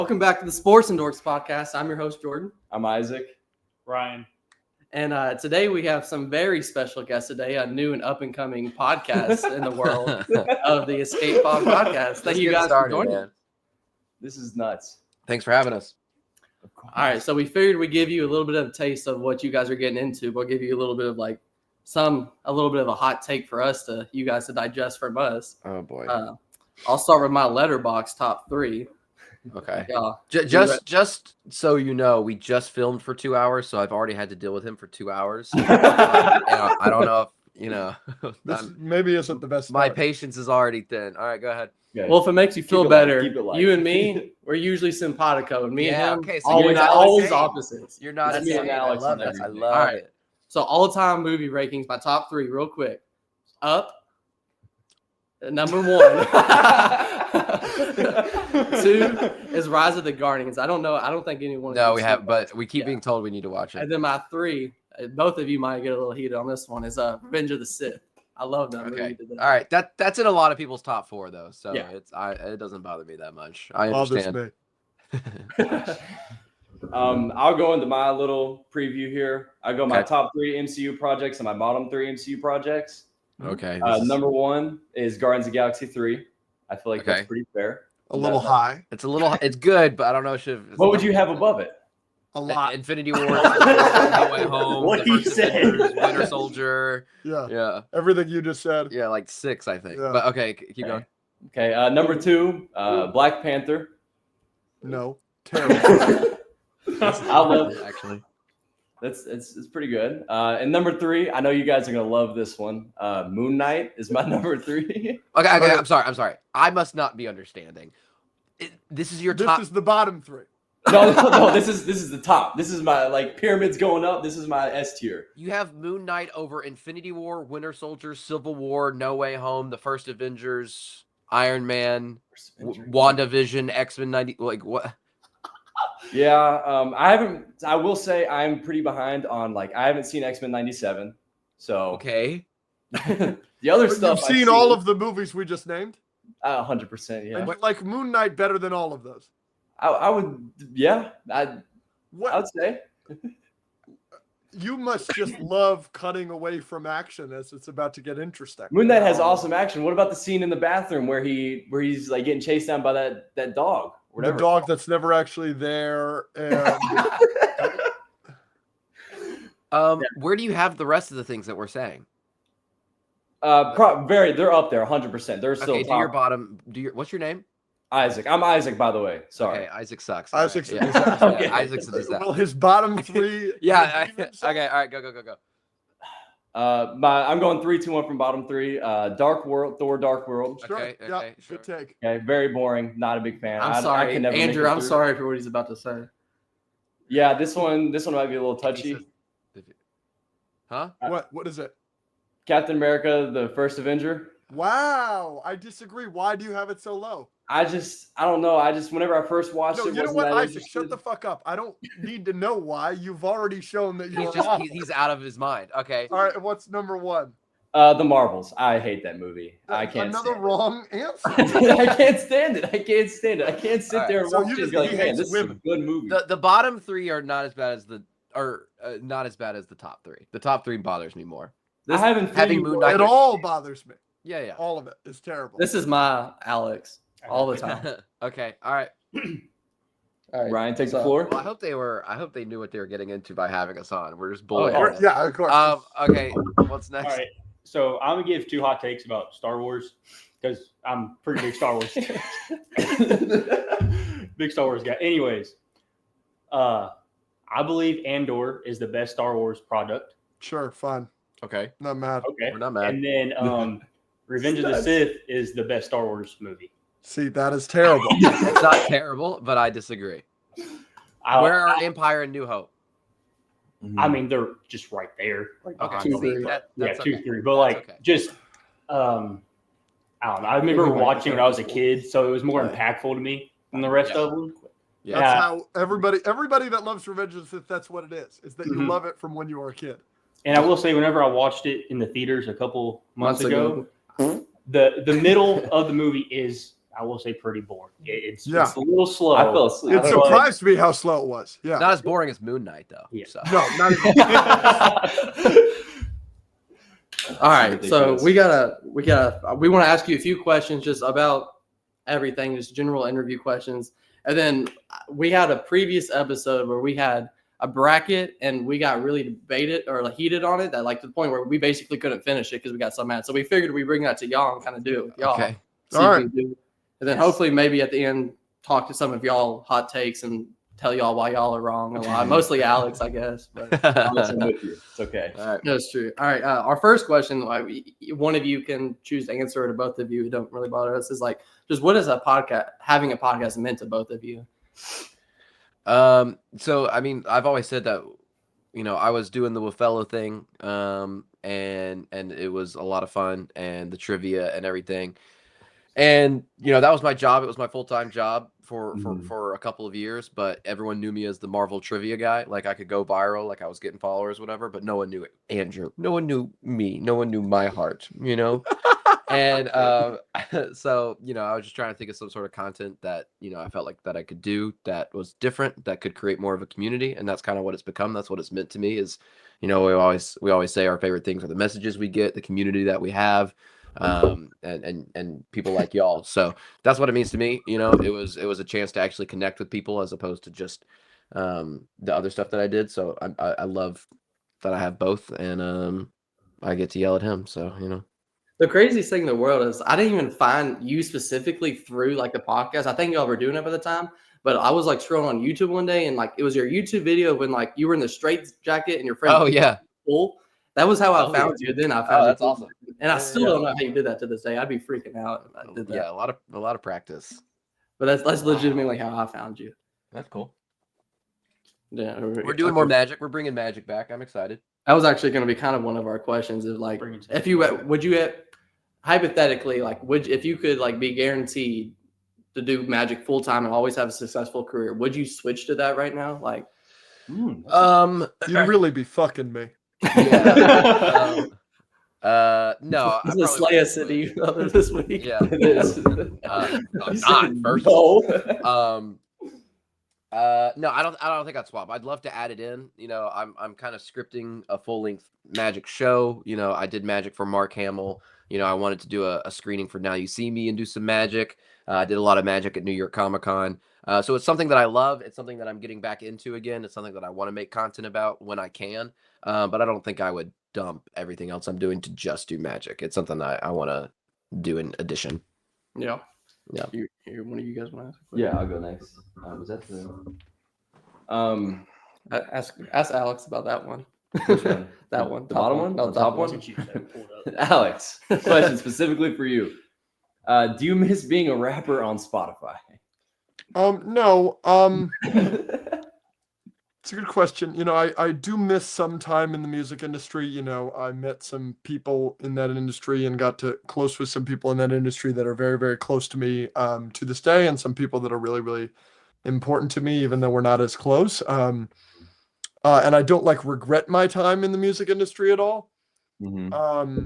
Welcome back to the Sports and Dorks podcast. I'm your host, Jordan. I'm Isaac. Ryan. And today we have some very special guests today, a new and up-and-coming podcast in the world of the Escape Pod podcast. Thank you guys for joining us. This is nuts. Thanks for having us. All right, so we figured we'd give you a little bit of a taste of what you guys are getting into. We'll give you a little bit of a little bit of a hot take for us you guys to digest from us. Oh, boy. I'll start with my letterbox top 3. Okay. Yeah. Just so you know, we just filmed for 2 hours, so I've already had to deal with him for 2 hours. I don't know if, This maybe isn't the best. My patience is already thin. All right, go ahead. Good. Well, if it makes you feel better, light. you and me, we're usually simpatico, and me and him, okay, so always opposites. You're not That's a me and saint. I Alex love on this. I everything. love All right. it. So all-time movie rankings, my top 3, real quick. Up. Number 1. 2 is Rise of the Guardians. I don't know. I don't think anyone. No, we have, but we keep being told we need to watch it. And then my 3, both of you might get a little heated on this one, is Revenge of the Sith. I love that movie. Okay. All right. That's in a lot of people's top 4 though. So it doesn't bother me that much. I understand. I'll go into my little preview here. I go my top 3 MCU projects and my bottom 3 MCU projects. Okay. Number 1 is Guardians of the Galaxy 3. I feel like that's pretty fair. A little high. It's good, but I don't know if what would you have above it? A lot. Infinity War, No Way Home, What The he First said. Avengers, Winter Soldier. Yeah. Everything you just said. Yeah, like 6, I think. Yeah. But okay, keep going. Okay. Number 2, Black Panther. No. Terrible. I love it. Actually. It's pretty good. And number 3, I know you guys are gonna love this one. Moon Knight is my number 3. Okay. I'm sorry. I must not be understanding. This is your top. This is the bottom 3. No. This is the top. This is my pyramids going up. This is my S tier. You have Moon Knight over Infinity War, Winter Soldier, Civil War, No Way Home, The First Avengers, Iron Man, WandaVision, X-Men 90. Like what? Yeah, I will say I'm pretty behind on I haven't seen X-Men 97. So Okay. the other stuff You've seen all of the movies we just named? 100%, yeah. And you like Moon Knight better than all of those? I would, yeah. I would say. You must just love cutting away from action as it's about to get interesting. Moon Knight has awesome action. What about the scene in the bathroom where he's getting chased down by that dog? Whatever. The dog that's never actually there. And Where do you have the rest of the things that we're saying? they're up there 100%. They're still Okay, top. do your bottom. What's your name? Isaac. I'm Isaac, by the way. Sorry. Okay, Isaac sucks. Isaac's a Yeah. disaster. Okay. Yeah, Isaac's a disaster. Well, his bottom 3. Yeah. Okay. All right. Go. I'm going 3, 2, 1 from bottom 3. Dark World, Thor: Dark World. Sure. Okay, Yeah, sure. good take. Okay, very boring. Not a big fan. I'm I sorry, can never make Andrew. it I'm through. sorry for what he's about to say. Yeah, this one might be a little touchy. Huh? What is it? Captain America: The First Avenger. Wow, I disagree. Why do you have it so low? I don't know. Whenever I first watched No, it, you know wasn't what, that Isaac? interested. Shut the fuck up. I don't need to know why. You've already shown that you're He's out of his mind. Okay. All right, what's number 1? The Marvels. I hate that movie. I can't. Another stand wrong answer. it. I can't stand it. I can't sit All right, there and so watch you it and just- be like, he man, hates this is a women. good movie. The bottom 3 are not as bad as the top 3. The top 3 bothers me more. I haven't having Moon Knight- It all bothers me. Yeah. All of it is terrible. This is my Alex all the time. Okay. All right. All right, Ryan, take the so- floor. Well, I hope they knew what they were getting into by having us on. We're just Oh, bullying. yeah. them. Yeah, of course. Okay. What's next? All right. So I'm gonna give 2 hot takes about Star Wars because I'm pretty big Star Wars. Big Star Wars guy. Anyways, I believe Andor is the best Star Wars product. Sure, fine. Okay. Not mad. Okay. We're not mad. And then Revenge of the Sith is the best Star Wars movie. See, that is terrible. It's not terrible, but I disagree. Where are I, Empire and New Hope? I mean, they're just right there. Okay. 2, 3. That's Yeah, okay. 2, 3. But okay. just I don't know. I remember watching when I was a kid, so it was more impactful to me than the rest of them. Yeah. That's how everybody that loves Revenge of the Sith, that's what it is that you Mhm. love it from when you were a kid. And I will say, whenever I watched it in the theaters a couple months ago, the middle of the movie is I will say pretty boring. It's Yeah. a little slow. I fell asleep. It surprised me how slow it was. Yeah. Not as boring as Moon Knight though. Yeah. So. No, not even. All right, so we want to ask you a few questions just about everything, just general interview questions, and then we had a previous episode where we had a bracket and we got really debated or heated on it, that like to the point where we basically couldn't finish it because we got so mad. So we figured we bring that to y'all and kind of do it with y'all. Okay. All right. And then hopefully maybe at the end talk to some of y'all hot takes and tell y'all why y'all are wrong a lot. Mostly Alex, I guess. But I'm with you. It's okay. All right. that's true. All right. Our first question, one of you can choose to answer it, or both of you, it don't really bother us, is like, just what is having a podcast meant to both of you? So I mean, I've always said that, I was doing the Woffello thing, and it was a lot of fun, and the trivia and everything. And that was my job. It was my full-time job for a couple of years, but everyone knew me as the Marvel trivia guy. Like I could go viral, like I was getting followers, whatever, but no one knew Andrew. No one knew me. No one knew my heart, And so, I was just trying to think of some sort of content that, I felt like that I could do that was different, that could create more of a community. And that's kind of what it's become. That's what it's meant to me is, we always say our favorite things are the messages we get, the community that we have, and people like y'all. So that's what it means to me. It was a chance to actually connect with people as opposed to just the other stuff that I did. So I love that I have both, and I get to yell at him. So The craziest thing in the world is I didn't even find you specifically through like the podcast. I think y'all were doing it by the time, but I was like scrolling on YouTube one day and like it was your YouTube video when like you were in the straight jacket and your friend. Oh yeah. Cool. That was how I found you. Then I found that's you. awesome. And I still don't know how you did that to this day. I'd be freaking out if I did that. Yeah, a lot of practice. But that's legitimately how I found you. That's cool. Yeah, We're doing more magic. We're bringing magic back. I'm excited. That was actually going to be kind of one of our questions. Is like, if you would you hypothetically like if you could like be guaranteed to do magic full time and always have a successful career, would you switch to that right now? Like, You'd really be fucking me. Yeah. No. This is Slaya City this week. Yeah. It is. I'm not first. No, I don't think I'd swap. I'd love to add it in. I'm kind of scripting a full length magic show. I did magic for Mark Hamill. I wanted to do a screening for Now You See Me and do some magic. I did a lot of magic at New York Comic Con. So it's something that I love. It's something that I'm getting back into again. It's something that I want to make content about when I can. But I don't think I would dump everything else I'm doing to just do magic. It's something I want to do in addition. Yeah. Yeah. One of you guys want to ask? Yeah, I'll go next. Was that the Ask Alex about that one. which one? That one. The bottom one? No, The top one? Alex, question specifically for you. Do you miss being a rapper on Spotify? No. It's a good question. I do miss some time in the music industry. I met some people in that industry and got close with some people in that industry that are very, very close to me to this day, and some people that are really, really important to me, even though we're not as close. And I don't regret my time in the music industry at all. Mm-hmm.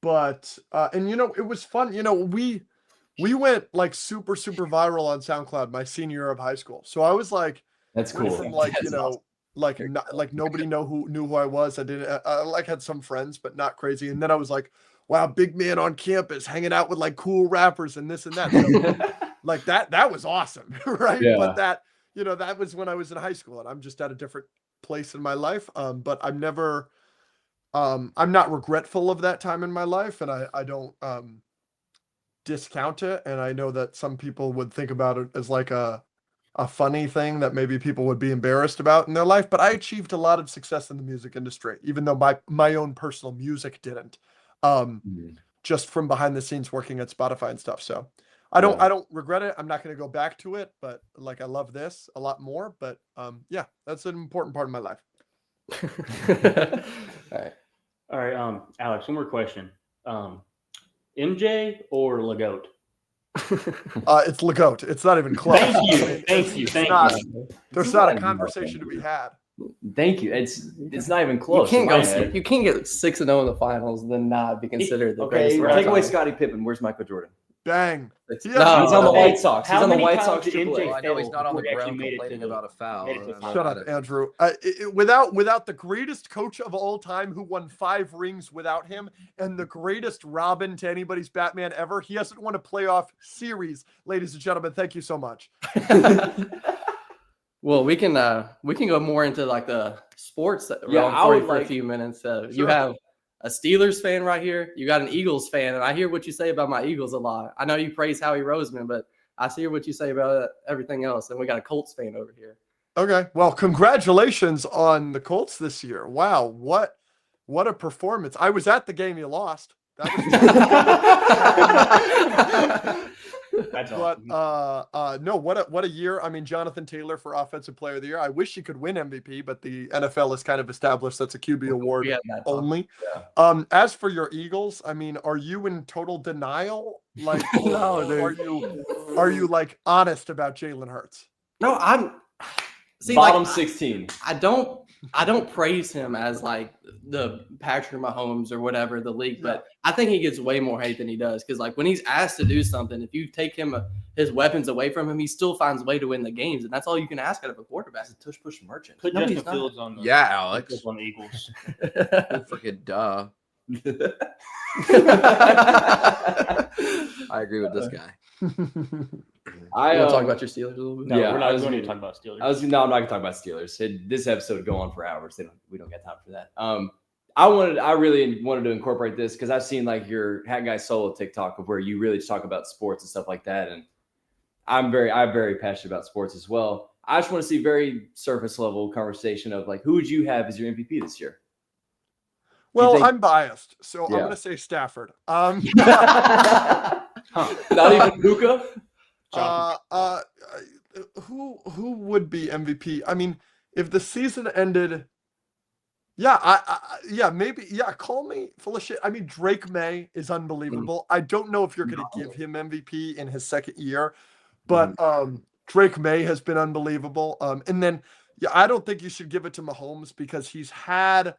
But it was fun. We went like super, super viral on SoundCloud my senior year of high school. So I was like, That's went cool. from That's awesome. like nobody knew who I was. I had some friends, but not crazy. And then I was like, wow, big man on campus, hanging out with like cool rappers and this and that. So, like that was awesome, right? Yeah. But that was when I was in high school, and I'm just at a different place in my life. But I'm not regretful of that time in my life, and I don't discount it. And I know that some people would think about it as like a funny thing that maybe people would be embarrassed about in their life. But I achieved a lot of success in the music industry, even though my own personal music didn't. Just from behind the scenes working at Spotify and stuff. So I don't regret it. I'm not going to go back to it, but like I love this a lot more. But yeah, that's an important part of my life. All right. Alex, one more question. MJ or Legoat? It's Legoat. It's not even close. Thank you. There's not a conversation to be had. Thank you. It's not even close. You can't get 6-0 in the finals and then not be considered the greatest. Okay, take away Scottie Pippen. Where's Michael Jordan? Bang. He No, has- He's on the Hey, White Sox. He's how on the many White times Sox did AAA. MJ Well, I know he's not on the before he actually ground made it to complaining the- about a foul. made it to the I final. Shut got up, it. Andrew. Without the greatest coach of all time who won 5 rings without him, and the greatest Robin to anybody's Batman ever, he hasn't won a playoff series. Ladies and gentlemen, thank you so much. Well, we can go more into like the sports Yeah, realm I for you would for a like- few minutes. You Sure. have a Steelers fan right here. You got an Eagles fan, and I hear what you say about my Eagles a lot. I know you praise Howie Roseman, but I hear what you say about everything else. And we got a Colts fan over here. Okay. Well, congratulations on the Colts this year. Wow, what a performance. I was at the game you lost. That was That's But awesome. no, what a year. I mean, Jonathan Taylor for Offensive Player of the Year. I wish he could win MVP, but the NFL has kind of established that's a QB award We had that talk. only. Yeah. As for your Eagles, I mean, are you in total denial? Like, No, or dude. are you like honest about Jalen Hurts? No, I'm see Bottom like 16. I don't praise him as like the Patrick Mahomes or whatever the league, but I think he gets way more hate than he does because like when he's asked to do something, if you take him his weapons away from him, he still finds a way to win the games, and that's all you can ask out of a quarterback. He's a tush push merchant. Put No, Justin he's not. Fields on the Yeah, Alex. Fields on the Eagles. Freaking duh. I agree with this guy. I You want to talk about your Steelers a little bit? No, Yeah, we're I not was going to gonna- talk about Steelers. No, I'm not gonna talk about Steelers. This episode would go on for hours. We don't get time for that. I really wanted to incorporate this because I've seen like your Hat Guy Solo TikTok of where you really just talk about sports and stuff like that, and I'm very passionate about sports as well. I just want to see very surface level conversation of like who would you have as your MVP this year? Well, think- I'm biased, so I'm Yeah. going to say Stafford. Not even Puka. Who would be MVP? I mean, if the season ended, maybe, call me full of shit. I mean, Drake May is unbelievable. I don't know if you're going to give him MVP in his second year, but Drake May has been unbelievable. And then, I don't think you should give it to Mahomes because he's had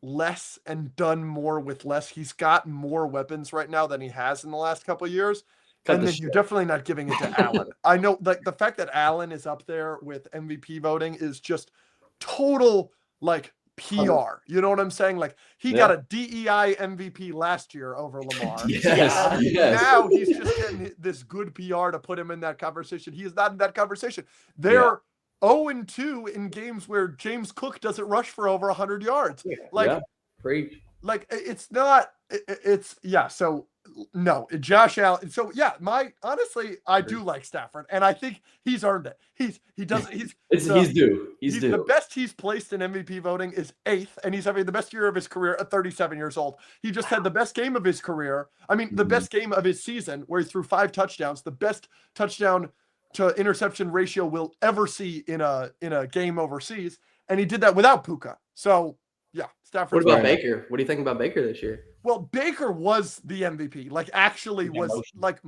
less and done more with less. He's got more weapons right now than he has in the last couple of years. Cut And the then you're definitely not giving it to Allen. I know, like the fact that Allen is up there with MVP voting is just total like PR. You know what I'm saying? Like he got a DEI MVP last year over Lamar. Yes. Yes. Now he's just getting this good PR to put him in that conversation. He is not in that conversation. They're 0-2 in games where James Cook doesn't rush for over 100 yards. Preach. Like it's not. So no, Josh Allen. So honestly, I do like Stafford, and I think he's earned it. He's due. He's due. The best he's placed in MVP voting is 8th, and he's having the best year of his career at 37 years old. He just had the best game of his career. I mean, the best game of his season, where he threw 5 touchdowns. The best touchdown to interception ratio we'll ever see in a game overseas, and he did that without Puka. So yeah, Stafford. What about Baker? What do you think about Baker this year? Well, Baker was the MVP. Like, actually, was like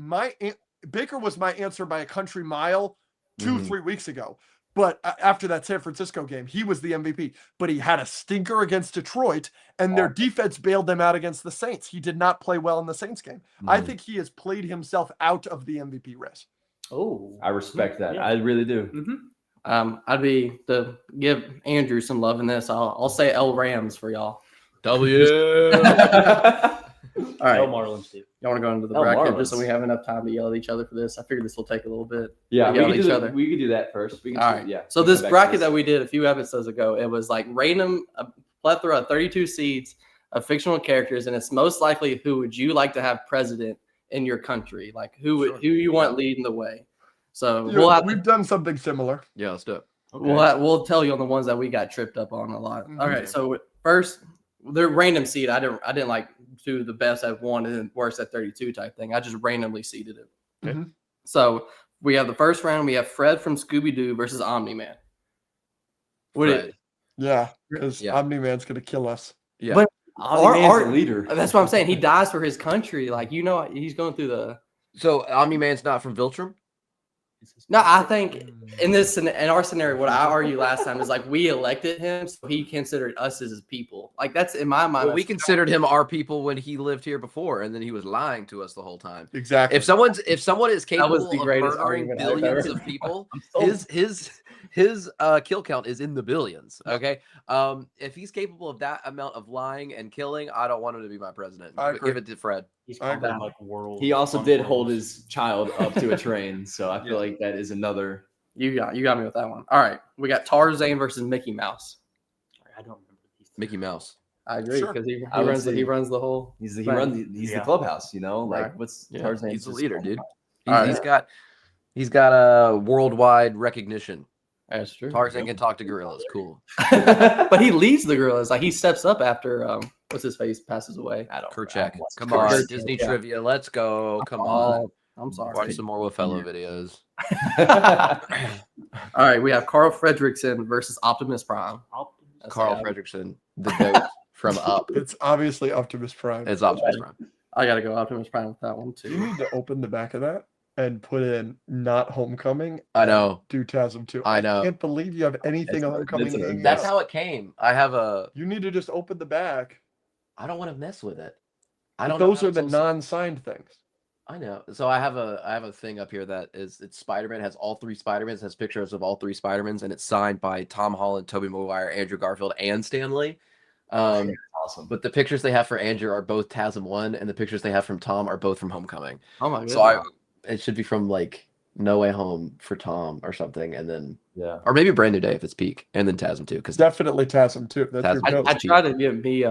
Baker was my answer by a country mile 2-3 weeks ago. But after that San Francisco game, he was the MVP. But he had a stinker against Detroit, and their defense bailed them out against the Saints. He did not play well in the Saints game. I think he has played himself out of the MVP race. Oh, I respect that. Yeah. I really do. I'd be to give Andrew some love in this. I'll say L Rams for y'all. W. All right, no Marlins too. y'all want to go into the Oh, bracket just so Marlins. we have enough time to yell at each other for this? I figured this will take a little bit. Yeah, to yell at we each could other. do that first. We can All right. Yeah. So we can this come back to bracket this. that we did a few episodes ago, it was like random, a plethora of 32 seeds of fictional characters, and it's most likely who would you like to have president in your country? Like who you want leading the way? So We've done something similar. Yeah, let's do it. Okay. we'll tell you on the ones that we got tripped up on a lot. All right. So first, the random seed. I didn't like do the best at 1 and then worst at 32 type thing. I just randomly seeded it. Okay. So we have the first round. We have Fred from Scooby Doo versus Omni Man. Fred. Yeah, because Yeah. Omni-Man's going to kill us. Yeah. But Omni-Man's the leader. That's what I'm saying. He dies for his country. Like he's going through the. So Omni-Man's not from Viltrum? No, I think in our scenario, what I argued last time is like we elected him, so he considered us as his people. Like that's in my mind. Well, we considered him our people when he lived here before, and then he was lying to us the whole time. Exactly. If someone is capable the of greatest murdering argument I've billions ever of people, sold. his kill count is in the billions. Okay, if he's capable of that amount of lying and killing, I don't want him to be my president. I agree. Give it to Fred. He's I conquered agree. like world. He also fun did worlds. hold his child up to a train, so I feel like that is another. You got me with that one. All right, we got Tarzan versus Mickey Mouse. I don't remember these. Mickey Mouse. I agree Sure. because I would he say- runs the whole. He's Right. he's Yeah. the clubhouse, you know. Like Right. what's Yeah, Tarzan? he's the just- leader, dude. All right. He's got a worldwide recognition. That's true. Tarzan can talk to gorillas. Cool. But he leads the gorillas. Like he steps up after what's his face passes away. I don't. Kerchak. Come Kerchak. on, Disney Yeah. trivia. Let's go. Come on. I'm sorry. Watch some more Fellow videos. All right, we have Carl Fredricksen versus Optimus Prime. That's Carl like- Fredricksen, the goat from Up. It's obviously Optimus Prime. It's Optimus Prime. I gotta go Optimus Prime with that one You too. need to open the back of that and put in not Homecoming. I know. Do TASM 2. I know. can't believe you have anything That's- Homecoming. that's an- hanging That's out. how it came. I have a. You need to just open the back. I don't want to mess with it. I But don't. know those how are the it's non-signed things. I know. So I have a thing up here that is it's Spider-Man, has all three Spider-Mans, has pictures of all three Spider-Mans, and it's signed by Tom Holland, Tobey Maguire, Andrew Garfield, and Stan Lee. Awesome. But the pictures they have for Andrew are both TASM 1, and the pictures they have from Tom are both from Homecoming. Oh my god. So it should be from like No Way Home for Tom or something, and then Yeah. or maybe Brand New Day if it's peak, and then TASM 2 because Definitely TASM 2. That's your TASM goat. I tried to get me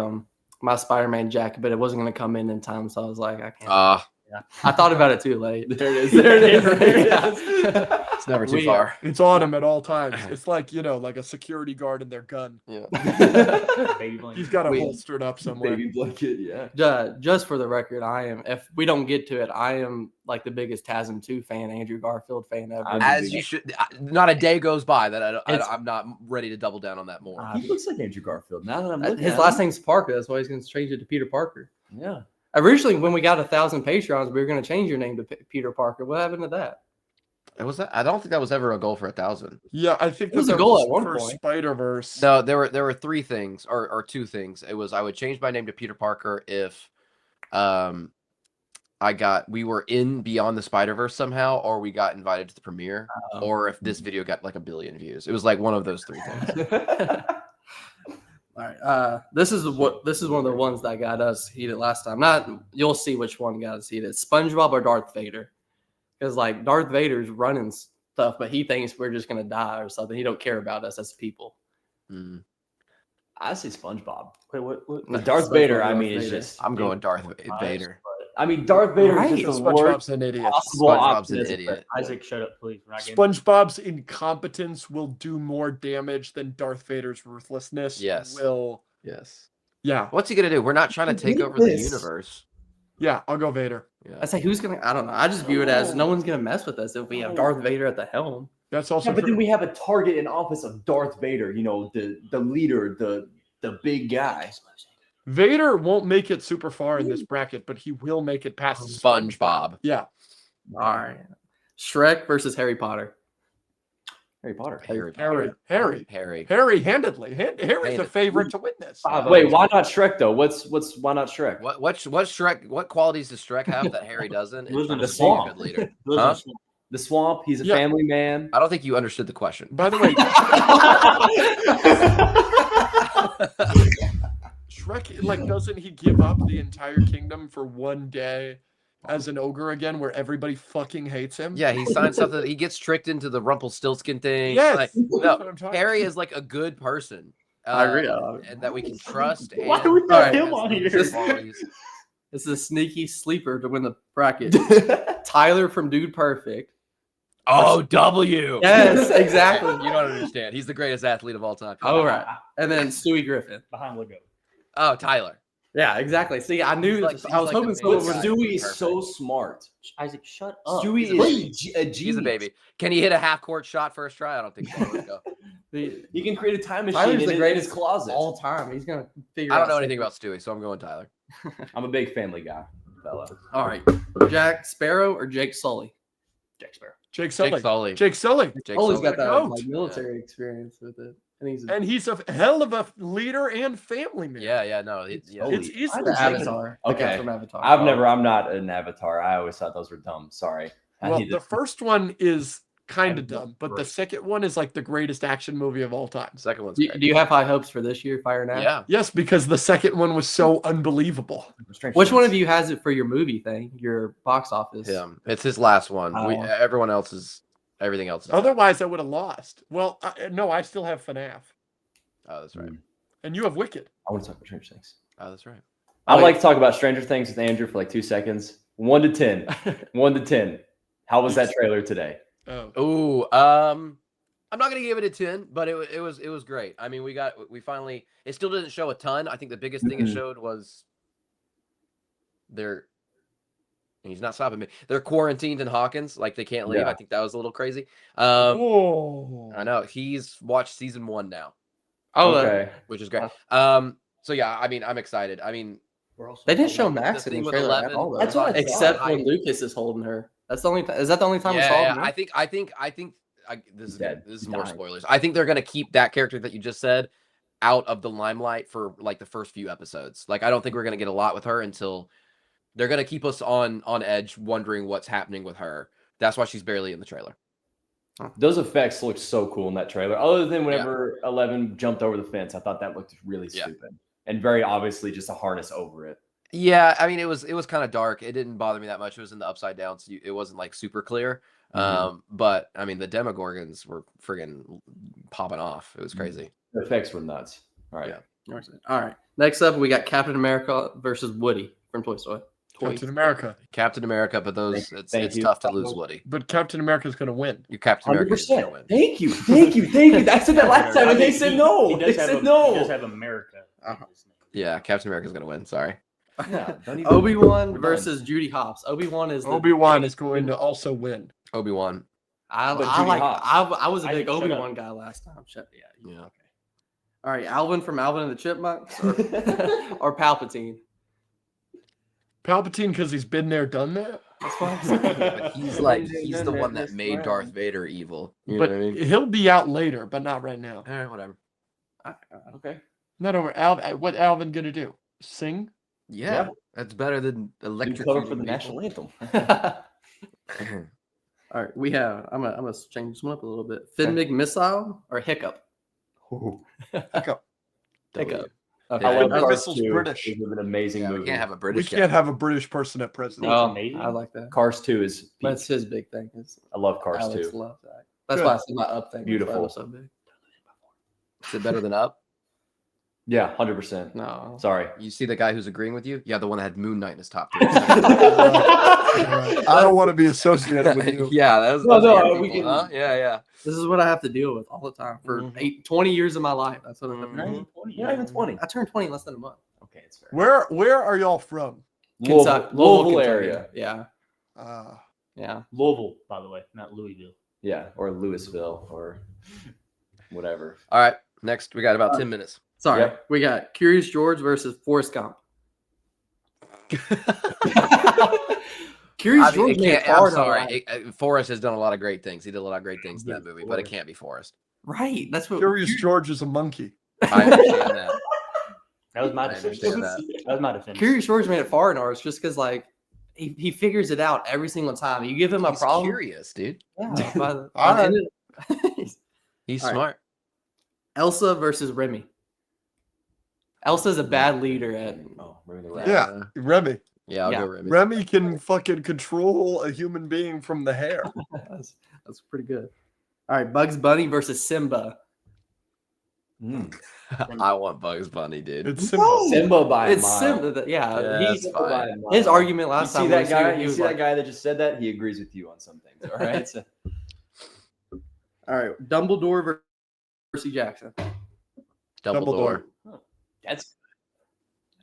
my Spider-Man jacket, but it wasn't gonna come in time, so I was like, I can't. I thought about it too late. There it is. There it is. There it is. it's never too We far. It's on him at all times. It's like, like a security guard in their gun. Yeah. Baby blanket. He's got it We- holstered up somewhere. Baby blanket. Yeah. Just for the record, if we don't get to it, I am like the biggest TASM 2 fan, Andrew Garfield fan ever. As you should. Not a day goes by that It's- I'm not ready to double down on that more. He looks like Andrew Garfield. Now that I'm looking His at last him. name's Parker. That's why he's going to change it to Peter Parker. Yeah. Originally, when we got 1,000 Patreons, we were going to change your name to Peter Parker. What happened to that? Was that? I don't think that was ever a goal for 1,000. Yeah, I think It was that a goal was at one for point. Spider-Verse. No, there were three things or two things. It was I would change my name to Peter Parker if we were in Beyond the Spider-Verse somehow, or we got invited to the premiere, or if this video got like 1 billion views. It was like one of those three things. All right. This is one of the ones that got us heated last time. You'll see which one got us heated. SpongeBob or Darth Vader? Because like Darth Vader's running stuff, but he thinks we're just gonna die or something. He don't care about us as people. Mm. I say SpongeBob. Wait, what? No, Darth SpongeBob, Vader. I Darth mean, it's Vader. just. I'm going Darth Eyes, Vader. I mean, Darth Vader Right. is just the SpongeBob's worst an idiot. possible SpongeBob's an option. idiot. Isaac, shut up, please. We're not getting. SpongeBob's incompetence will do more damage than Darth Vader's ruthlessness Yes. will. Yes. Yeah, What's he gonna do? We're not trying to take over the universe. yeah, I'll go Vader. Yeah. I say who's gonna? I don't know. I just view it as no one's gonna mess with us if we have Darth Vader at the helm. That's also Yeah, but true. then we have a target in office of Darth Vader. You know, the leader, the big guy. Vader won't make it super far in this bracket, but he will make it past SpongeBob. Yeah, All right. Shrek versus Harry Potter. Harry Potter. Harry handedly. Harry's a Handed. favorite to win this. Wait, why not Shrek though? Why not Shrek? What Shrek? What qualities does Shrek have that Harry doesn't? He lives in It's the trying to be swamp. a good leader. Lives in Huh? the swamp. The swamp. He's a Yeah. family man. I don't think you understood the question. By the way, Shrek, like, doesn't he give up the entire kingdom for one day as an ogre again, where everybody fucking hates him? Yeah, he signs something. He gets tricked into the Rumpelstiltskin thing. Yes. Like, That's no, what I'm talking Harry is like a good person. I agree. And that we can trust. And Why do we got Alright, him on here? has qualities. This is a sneaky sleeper to win the bracket. Tyler from Dude Perfect. Oh, W. Yes, exactly. You don't understand. He's the greatest athlete of all time. All right. And then Stewie Griffin. Behind Lego. Oh, Tyler. Yeah, exactly. See, I knew. He's like- I was he's like hoping the someone big would guy. do. Stewie is Perfect. so smart. Isaac, shut up. Stewie He's is a genius. He's a baby. Can he hit a half-court shot first try? I don't think so. Let's go. He can create a time machine Tyler's in the his greatest closet. all time. He's gonna figure. I don't out know anything something. about Stewie, so I'm going Tyler. I'm a big Family Guy fella. All right, Jack Sparrow or Jake Sully? Jack Sparrow. Jake Sully. Jake Sully. Jake Sully. Jake Always Sully. got that Goat. like military experience with it, And he's a hell of a leader and family man. Yeah, no. It's Holy- easily the taken. Avatar. The guy Okay. from Avatar. I'm not an Avatar. I always thought those were dumb. Sorry. Well, the first one is kind of Avatar. dumb, but the second one is like the greatest action movie of all time. Second one's Do great. you have high hopes for this year, Fire and Ash? Yeah. Yes, because the second one was so unbelievable. Which one of you has it for your movie thing, your box office? It's his last one. Oh. Everyone else is everything else. Is Otherwise, I would have lost. Well, no, I still have FNAF, Oh, that's right. and you have Wicked. I want to talk about Stranger Things. Oh, that's right. I'd like to talk about Stranger Things with Andrew for like 2 seconds. 1 to 10. 1 to 10. How was that trailer today? Oh, Ooh, I'm not gonna give it a 10, but it was great. I mean, we finally. It still didn't show a ton. I think the biggest thing it showed was he's not stopping me. They're quarantined in Hawkins, like they can't leave. Yeah. I think that was a little crazy. oh. I know he's watched season 1 now, Oh, Okay. which is great. So yeah, I mean, I'm excited. I mean, they didn't show The Max in thing the with trailer 11 at all, though. That's what I thought. Except I- when Lucas is holding her. That's the only. Is that the only time we saw him? I think this is Dead. this is He's more dying. spoilers. I think they're gonna keep that character that you just said out of the limelight for like the first few episodes. Like I don't think we're gonna get a lot with her until they're gonna keep us on edge, wondering what's happening with her. That's why she's barely in the trailer. Those effects looked so cool in that trailer. Other than whenever 11 jumped over the fence, I thought that looked really Yeah. stupid and very obviously just a harness over it. Yeah, I mean it was kind of dark. It didn't bother me that much. It was in the upside down, so it wasn't like super clear. But I mean the Demogorgons were friggin' popping off. It was crazy. The effects were nuts. All right. Yeah. All right. Next up, we got Captain America versus Woody from Toy Story. Captain America. Captain America, but those Thank it's you. tough to lose Woody. But Captain America's going to win. Your Captain America is gonna 100%. win. Thank you. I said that last time and they said no. He They does have said He no. does have America. in his name. Yeah, Captain America's gonna win. Sorry. Yeah, don't even- Obi-Wan versus Judy Hopps. Obi-Wan is Obi-Wan is going to also win. Obi-Wan. I But Judy like. Hopps. I was a I big shut up. Obi-Wan guy last time. Yeah. All right, Alvin from Alvin and the Chipmunks or Palpatine. Palpatine because he's been there, done that. That's what I'm saying. But he's the one that made Darth Vader evil. You But know what I mean? he'll be out later, but not right now. All right, whatever. Okay. Not over. What Alvin gonna do? Sing? Yeah, that's better than New electric. cover for the national anthem. All right, we have. I'm gonna change this one up a little bit. Finmig missile or Hiccup? Hiccup. Hiccup. I Okay. love That Cars missil's 2. British. It was an amazing Yeah, we movie. can't have a We British. can't have a British person at president. Oh, amazing. I like that. Cars 2 is That's his big thing. I love Cars Alex 2. loves that. That's Good. why I said my up thing. Beautiful. That was so big. Is it better than Up? Yeah, 100%. No. Sorry. You see the guy who's agreeing with you? Yeah, the one that had Moon Knight in his top three. I don't want to be associated with you. Yeah, that was. No, those are no, your we people, huh? Yeah. This is what I have to deal with all the time for 20 years of my life. That's what I have to Not do. even 20. You're not even 20. I turned 20 in less than a month. Okay, it's fair. Where are y'all from? Kentucky- Louisville Kentucky. area. Yeah. Uh, Yeah. Louisville, by the way, not Louisville. Yeah, or Louisville or whatever. All right. Next, we got about 10 minutes. Sorry. Yep. We got Curious George versus Forrest Gump. Curious I mean, George made it hard on life. Forrest has done a lot of great things. He did a lot of great things in that movie, but it can't be Forrest. Right. That's what Curious George is a monkey. I understand that. That was my I defense. understand that. That was my defense. Curious George made it far in ours just because like he figures it out every single time. You give him a He's problem. curious, dude. Yeah, by the- All right. He's All right. smart. Elsa versus Remy. Elsa's a bad leader at Oh, remember the rat. Yeah, Remy. Yeah, I'll Yeah. go Remy. Remy can fucking control a human being from the hair. that's pretty good. All right, Bugs Bunny versus Simba. Mm. I want Bugs Bunny, dude. It's simple. Simba by a It's mile. Simba. Yeah, Yeah, he's that's fine. his argument You last see time. that was guy? he You was see like, that guy that just said that? He agrees with you on some things. All right. So, all right, Dumbledore versus Jackson. Dumbledore. that's.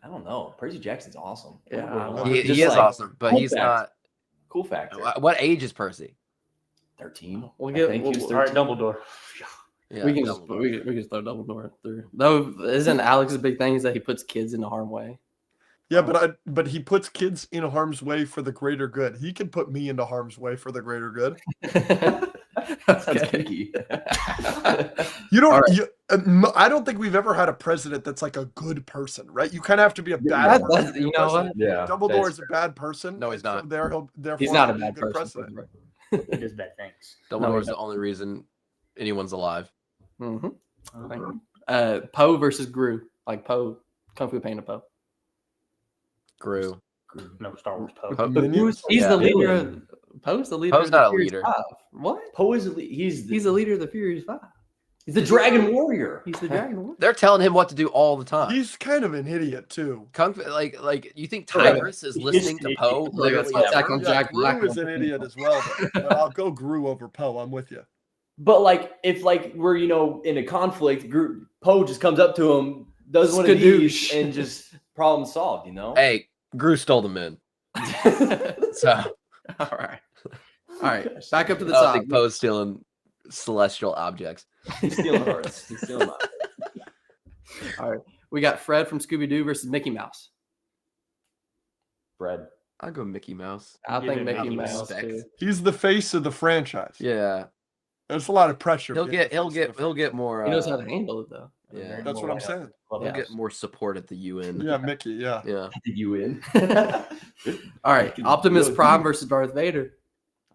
I don't know. Percy Jackson's awesome. Yeah, He Just is like- awesome, but cool he's fact. not. Cool fact. What age is Percy? 13. We'll I get- think he was we'll- All right, 13. Dumbledore. Yeah, we can just Dumbledore. we can just throw Dumbledore through. Though isn't Alex's big thing is that he puts kids into harm way. Yeah, but he puts kids in harm's way for the greater good. He can put me into harm's way for the greater good. Sounds Okay. kinky. You don't. All right. I don't think we've ever had a president that's like a good person, right? You kind of have to be a bad That- person. that's- to be a you know what? president. Yeah, Dumbledore that's is a bad person. No, he's and so not. therefore He's not a he'll be bad good person. president. He does bad things. Dumbledore's the only reason anyone's alive. Mm-hmm. Poe versus Gru, like Poe, Kung Fu Panda Poe. Gru. No Star Wars Poe. Poe- The minions? He's Yeah. the leader. Villain. Poe's the leader. Poe's of the not a Furious leader. Five. What? Poe is He's the leader of the Furious Five. He's the Dragon Warrior. He's the Dragon Warrior. They're telling him what to do all the time. He's kind of an idiot too. Kung Fu, like you think Correct. Tigress is listening to Poe? Like, that's literally what's ever? Attack on Yeah, Jack Gru Black. is an idiot as well, but I'll go Gru over Poe. I'm with you. But like, if like we're in a conflict, Poe just comes up to him, does one of these, Skadoosh. and just problem solved. Hey, Gru stole them in. So All right. All right. Back up to the I don't top. think Poe's stealing celestial objects. He's stealing hearts. He's stealing mine. All right. We got Fred from Scooby Doo versus Mickey Mouse. Fred. I'll go Mickey Mouse. I Give think it Mickey Mickey Mouse. Mouse. Too. He's the face of the franchise. Yeah, There's a lot of pressure. he'll being get the face of the he'll get more. He knows how to handle it though. Yeah, That's what I'm saying. he'll Yeah. get more support at the UN. Yeah, Mickey. Yeah. Yeah. Did you win? All right. Optimus Prime versus Darth Vader.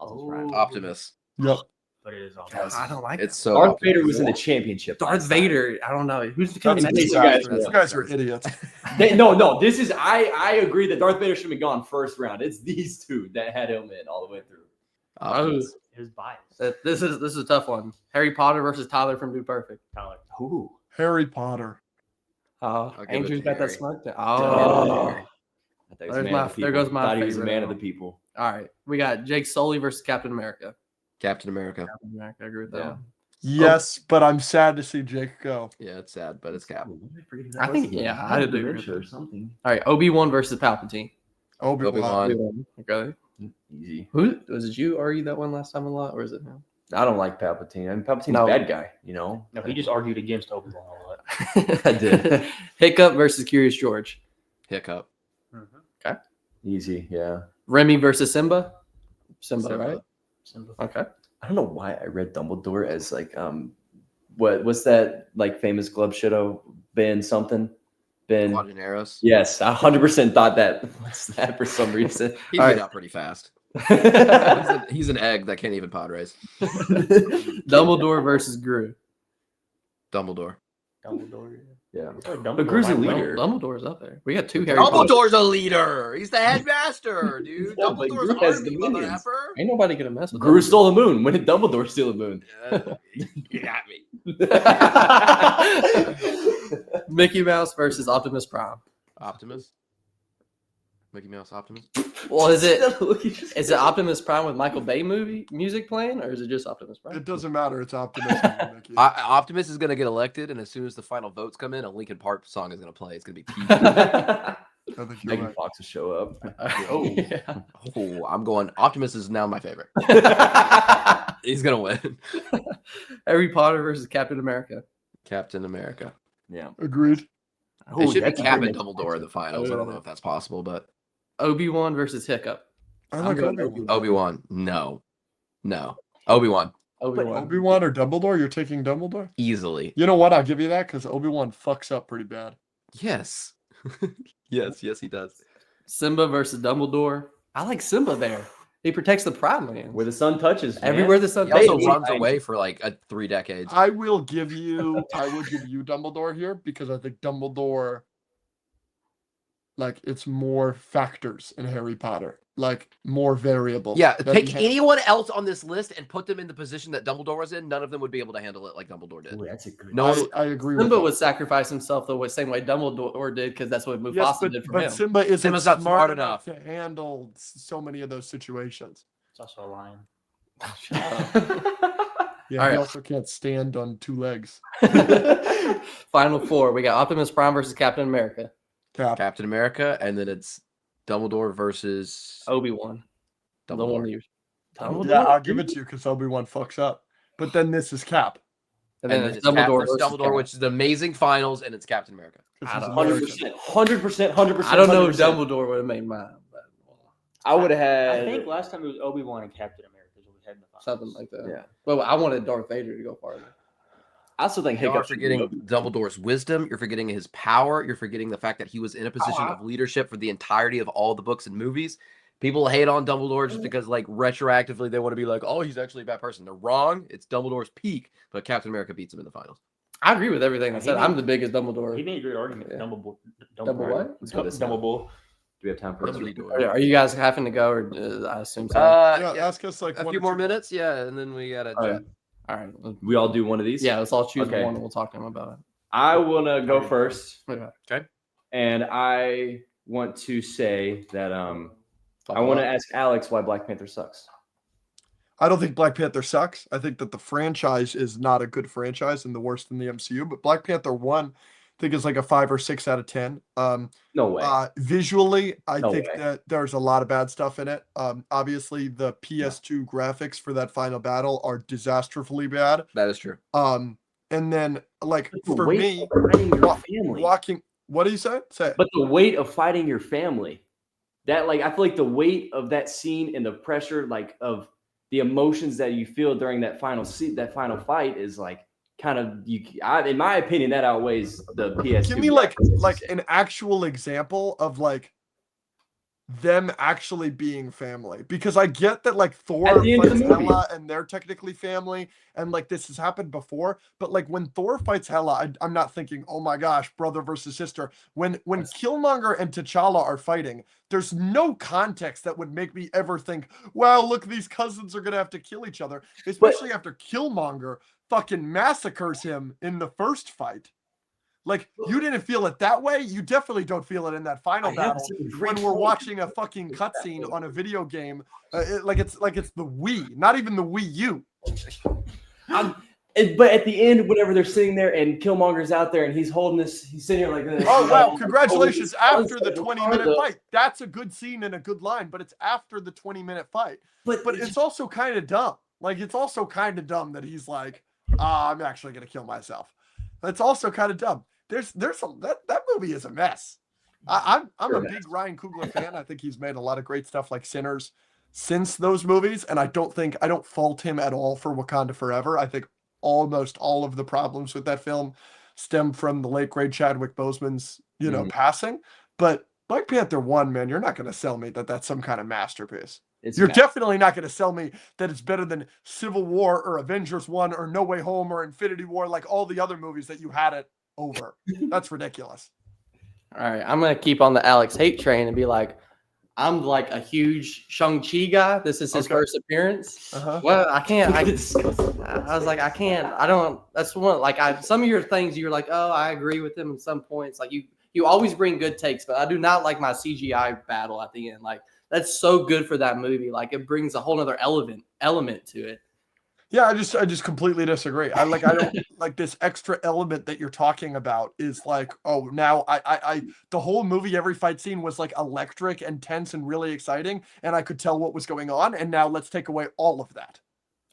Optimus. Yep. But it is all. I don't like It's it. so. Darth Vader was in the championship. Darth last time. Vader. I don't know. Who's the That's a kind These of guys disaster. are- You guys are idiots. No. This is I agree that Darth Vader should have gone first round. It's these two that had him in all the way through. Optimus. His bias. This is a tough one. Harry Potter versus Tyler from Dude Perfect. Tyler. Ooh. Harry Potter. Oh, I'll give it Andrew's to got that Harry. smirk there. Oh. Oh. I thought he was a There's man my- of the there people. goes my Thought he was a favorite man of one. the people. All right. We got Jake Sully versus Captain America. Captain America. Captain America. I agree with that Yeah. one. Yes, but I'm sad to see Jake go. Yeah, it's sad, but it's Cap. I think, yeah, I agree with Dementia or that. something. All right. Obi-Wan versus Palpatine. Obi-Wan. Obi-Wan. Okay. Easy. Who was it? You argued that one last time a lot, or is it him? I don't like Palpatine. I mean, Palpatine's No. a bad guy, you know? No, he just argued against Obi-Wan a lot. I did. Hiccup versus Curious George. Hiccup. Easy, yeah. Remy versus Simba. Simba, right? Simba. Okay. I don't know why I read Dumbledore as like what's that like famous glove shadow? Ben something? Ben. Quadraneros. Yes, I 100% thought that was that for some reason. He All get right. out pretty fast. He's an egg that can't even pod race. Dumbledore versus Gru. Dumbledore. Dumbledore. Yeah. Dumbledore But Gru's a might win. leader. Dumbledore's up there. We got two Harry Potter. Dumbledore's a leader. He's the headmaster, dude. Yeah, but Dumbledore's Gru has army, dominions. mother-effer. Ain't nobody gonna mess with Gru Dumbledore. stole the moon. When did Dumbledore steal the moon? You got me. Mickey Mouse versus Optimus Prime. Optimus. Mickey Mouse Optimus. Well, is it Optimus Prime with Michael Bay music playing, or is it just Optimus Prime? It doesn't matter. It's Optimus. Mickey. Optimus is gonna get elected, and as soon as the final votes come in, a Linkin Park song is gonna play. It's gonna be peak. I think you're Megan right. Fox will show up. Oh, yeah. Oh, I'm going. Optimus is now my favorite. He's gonna win. Harry Potter versus Captain America. Captain America. Yeah. Agreed. It should be that's a Cap good and Dumbledore in the finals. I don't know if that's possible, but Obi-Wan versus Hiccup. I like going Obi-Wan. Obi-Wan. No. Obi-Wan. Obi-Wan. Obi-Wan or Dumbledore? You're taking Dumbledore? Easily. You know what? I'll give you that because Obi-Wan fucks up pretty bad. Yes. yes, he does. Simba versus Dumbledore. I like Simba there. He protects the Pride Lands. Where the sun touches. man. Everywhere the sun He also touches. runs away for like 3 decades. I will give you Dumbledore here because I think Dumbledore, like, it's more factors in Harry Potter, like more variable. Yeah, than take Harry. anyone else on this list and put them in the position that Dumbledore was in. None of them would be able to handle it like Dumbledore did. Ooh, that's a good. No one. I agree with Simba that. would sacrifice himself the same way Dumbledore did because that's what Mufasa Yes, did for but him. Simba isn't Simba's not smart enough to handle so many of those situations. It's also a lion. Yeah, All he right. also can't stand on 2 legs. Final four. We got Optimus Prime versus Captain America. Cap. Captain America, and then it's Dumbledore versus Obi-Wan. The one Dumbledore. you. Dumbledore? Yeah, I'll give it to you because Obi-Wan fucks up. But then this is Cap. And then And it's then Dumbledore it's versus Dumbledore, Cap. which is the amazing finals, and it's Captain America. I don't- 100%, 100%, 100%. I don't know if Dumbledore would have made mine, but I would have had. I think last time it was Obi-Wan and Captain America. So we had in the finals. something like that. Yeah. Well, I wanted Darth Vader to go farther. I also think You are Hiccup should be forgetting Obi-Wan. Dumbledore's wisdom. You're forgetting his power. You're forgetting the fact that he was in a position of leadership for the entirety of all the books and movies. People hate on Dumbledore just because, like, retroactively they want to be like, oh, he's actually a bad person. They're wrong. It's Dumbledore's peak, but Captain America beats him in the finals. I agree with everything I He said. made- I'm the biggest Dumbledore. He made a great argument. Yeah. Dumbledore. Double what? Let's go this now. Dumbledore. Do we have time for this? Dumbledore. Are you guys having to go, or I assume so? Yeah, Yeah, ask us like a one few or more two- minutes, yeah, and then we gotta All chat. right. All right. We all do one of these? Yeah, let's all choose Okay. one and we'll talk to him about it. I want to go first. Okay. And I want to say that Talk I want to about it. ask Alex why Black Panther sucks. I don't think Black Panther sucks. I think that the franchise is not a good franchise and the worst in the MCU. But Black Panther 1, I think is like a 5 or 6 out of 10. No way. Visually, I No think way. that there's a lot of bad stuff in it. Obviously, the PS2 graphics for that final battle are disastrously bad. That is true. And then like The for weight me, of fighting your wa- family. walking. What do you say? Say it. But the weight of fighting your family, that like I feel like the weight of that scene and the pressure, like of the emotions that you feel during that final that final fight is like kind of in my opinion, that outweighs the PS2. Give me like graphics. an actual example of like them actually being family, because I get that like Thor At the end of the fights movie. Hela and they're technically family and like this has happened before, but like when Thor fights Hela, I'm not thinking, oh my gosh, brother versus sister. When Killmonger and T'Challa are fighting, there's no context that would make me ever think, wow, look, these cousins are gonna have to kill each other, especially after Killmonger fucking massacres him in the first fight. Like, you didn't feel it that way. You definitely don't feel it in that final battle when we're watching a fucking cutscene on a video game. Like it's the Wii, not even the Wii U. But at the end, whenever they're sitting there and Killmonger's out there and he's holding this, he's sitting here like this. Oh wow! Congratulations! Holding this After the concept 20-minute of- fight, that's a good scene and a good line. But it's after the 20-minute fight. But It's also kind of dumb. Like it's also kind of dumb that he's like, I'm actually gonna kill myself. It's also kind of dumb. There's that movie is a mess. I'm a big Ryan Coogler fan. I think he's made a lot of great stuff like Sinners since those movies, and I don't fault him at all for Wakanda Forever. I think almost all of the problems with that film stem from the late great Chadwick Boseman's passing. But Black Panther 1, man, you're not going to sell me that that's some kind of masterpiece. You're definitely not going to sell me that it's better than Civil War or Avengers 1 or No Way Home or Infinity War, like all the other movies that you had it over. That's ridiculous. All right, I'm gonna keep on the Alex hate train and be like, I'm like a huge Shang-Chi guy. This is his first appearance. Uh-huh. Well, I can't. I was like, I can't. I don't. That's one. Like, some of your things, you're like, oh, I agree with them. In some points, like you always bring good takes, but I do not like my CGI battle at the end. Like, that's so good for that movie. Like, it brings a whole other element to it. Yeah, I just completely disagree. I don't like this extra element that you're talking about is like, oh, now I the whole movie, every fight scene was like electric and tense and really exciting, and I could tell what was going on, and now let's take away all of that.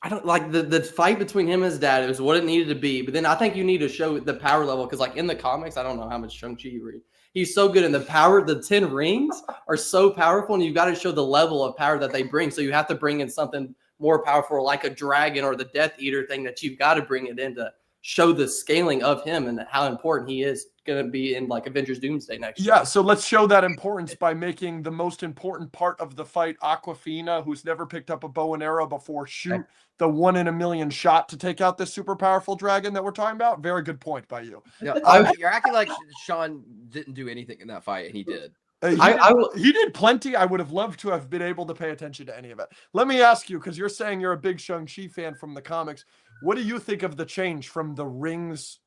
I don't like the fight between him and his dad. It was what it needed to be, but then I think you need to show the power level because, like in the comics, I don't know how much Shang-Chi you read. He's so good, and the 10 rings are so powerful, and you've got to show the level of power that they bring. So you have to bring in something more powerful, like a dragon or the Death Eater thing that you've got to bring it in to show the scaling of him and how important he is going to be in like Avengers Doomsday next year. Yeah, so let's show that importance by making the most important part of the fight Aquafina, who's never picked up a bow and arrow before, shoot the 1 in a million shot to take out this super powerful dragon that we're talking about. Very good point by you. Yeah, you're acting like Sean didn't do anything in that fight, and he did. He did plenty. I would have loved to have been able to pay attention to any of it. Let me ask you, because you're saying you're a big Shang-Chi fan from the comics. What do you think of the change from the rings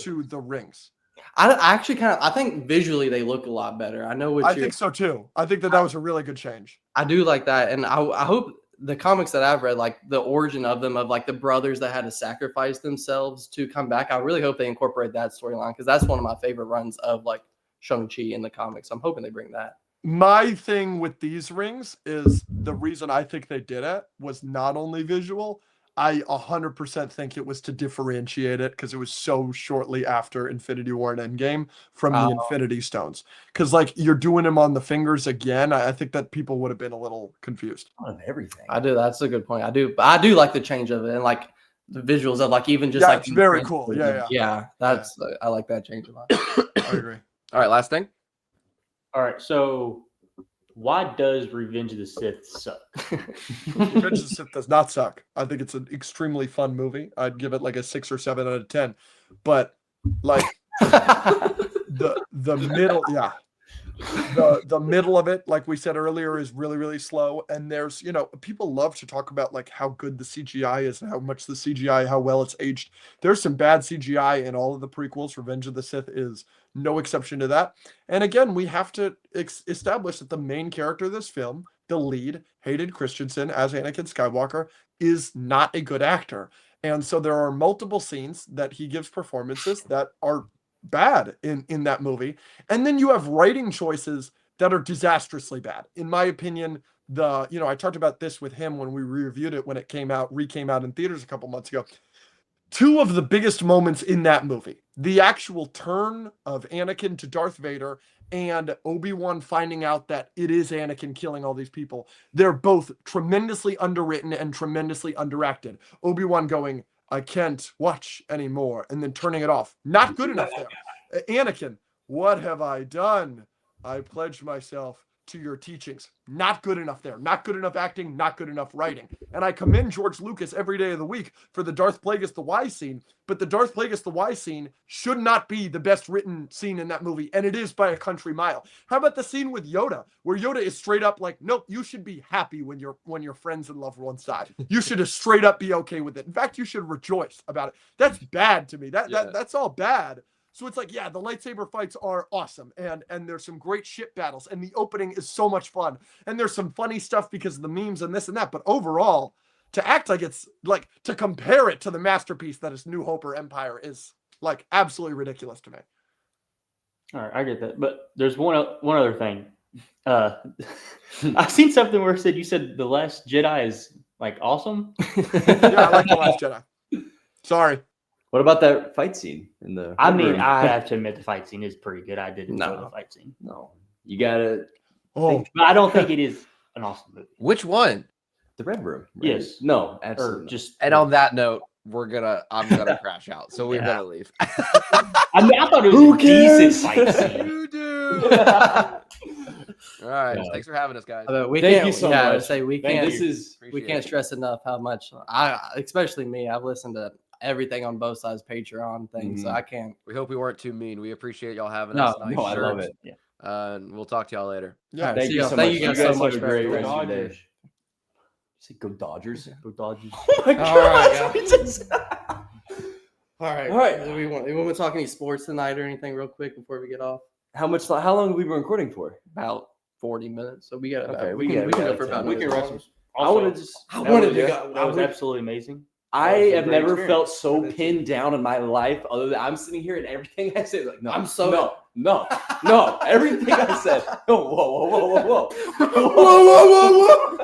to the rings? I actually I think visually they look a lot better. I know I think so too. I think that was a really good change. I do like that. And I hope the comics that I've read, like the origin of them, of like the brothers that had to sacrifice themselves to come back. I really hope they incorporate that storyline because that's one of my favorite runs of like Shang-Chi in the comics. I'm hoping they bring that. My thing with these rings is the reason I think they did it was not only visual. I 100% think it was to differentiate it because it was so shortly after Infinity War and Endgame from the Infinity Stones. Because like you're doing them on the fingers again, I think that people would have been a little confused. Of everything. I do. That's a good point. I do like the change of it and like the visuals of like even just Yeah, like it's very cool. Yeah. That's I like that change a lot. I agree. All right, last thing. All right, so why does Revenge of the Sith suck? Revenge of the Sith does not suck. I think it's an extremely fun movie. I'd give it like a 6 or 7 out of 10. But like the middle, yeah. The middle of it, like we said earlier, is really, really slow. And there's, people love to talk about like how good the CGI is and how much the CGI, how well it's aged. There's some bad CGI in all of the prequels. Revenge of the Sith is no exception to that. And again, we have to establish that the main character of this film, the lead, Hayden Christensen as Anakin Skywalker, is not a good actor. And so there are multiple scenes that he gives performances that are bad in that movie. And then you have writing choices that are disastrously bad. In my opinion, I talked about this with him when we reviewed it when it came out in theaters a couple months ago. 2 of the biggest moments in that movie, the actual turn of Anakin to Darth Vader and Obi-Wan finding out that it is Anakin killing all these people, they're both tremendously underwritten and tremendously underacted. Obi-Wan going, I can't watch anymore, and then turning it off. Not good enough there. Anakin, what have I done? I pledge myself to your teachings. Not good enough there. Not good enough acting, not good enough writing. And I commend George Lucas every day of the week for the Darth Plagueis the Wise scene, but the Darth Plagueis the Wise scene should not be the best written scene in that movie, and it is by a country mile. How about the scene with Yoda, where Yoda is straight up like, nope, you should be happy when your friends and loved ones die. You should just straight up be okay with it. In fact, you should rejoice about it. That's bad to me. That's all bad. So it's like, yeah, the lightsaber fights are awesome, and there's some great ship battles, and the opening is so much fun, and there's some funny stuff because of the memes and this and that, but overall, to act like it's, like, to compare it to the masterpiece that is New Hope or Empire is, like, absolutely ridiculous to me. All right, I get that. But there's one other thing. I've seen something where you said The Last Jedi is, like, awesome. Yeah, I like The Last Jedi. Sorry. What about that fight scene in the? I mean, room? I have to admit the fight scene is pretty good. I did enjoy the fight scene. No, you gotta. Oh, But I don't think it is an awesome movie. Which one? The Red Room. Right? Yes. No, Or absolutely. just. And on that note, I'm gonna crash out. So we're gonna leave. I mean, I thought it was Who a cares? decent fight scene. you do. All right. Yeah. Thanks for having us, guys. We Thank can't, you so yeah, much. Say we Thank can't. you. We Appreciate can't it. stress enough how much especially me. I've listened to everything on both sides Patreon things, so I can't. We hope we weren't too mean. We appreciate y'all having No, us. Nice I love shirts. it. Yeah. And we'll talk to y'all later. Yeah. All right, Thank see you y'all. so Thank much. you guys so much have a for great everything. rest of your day. Dodgers. Say go Dodgers. Go Dodgers. Oh my All right, God. guys. All right. All right. Do we want to talk any sports tonight or anything real quick before we get off? How long have we been recording for? About 40 minutes. So we got about, Okay, we we can got go for about We another can 10 rest. I want to just. I wanted to That go. was absolutely amazing. I That was a have great never experience. felt so pinned down in my life. Other than I'm sitting here and everything I say, like, no, I'm so- no, everything I said. Whoa. Whoa.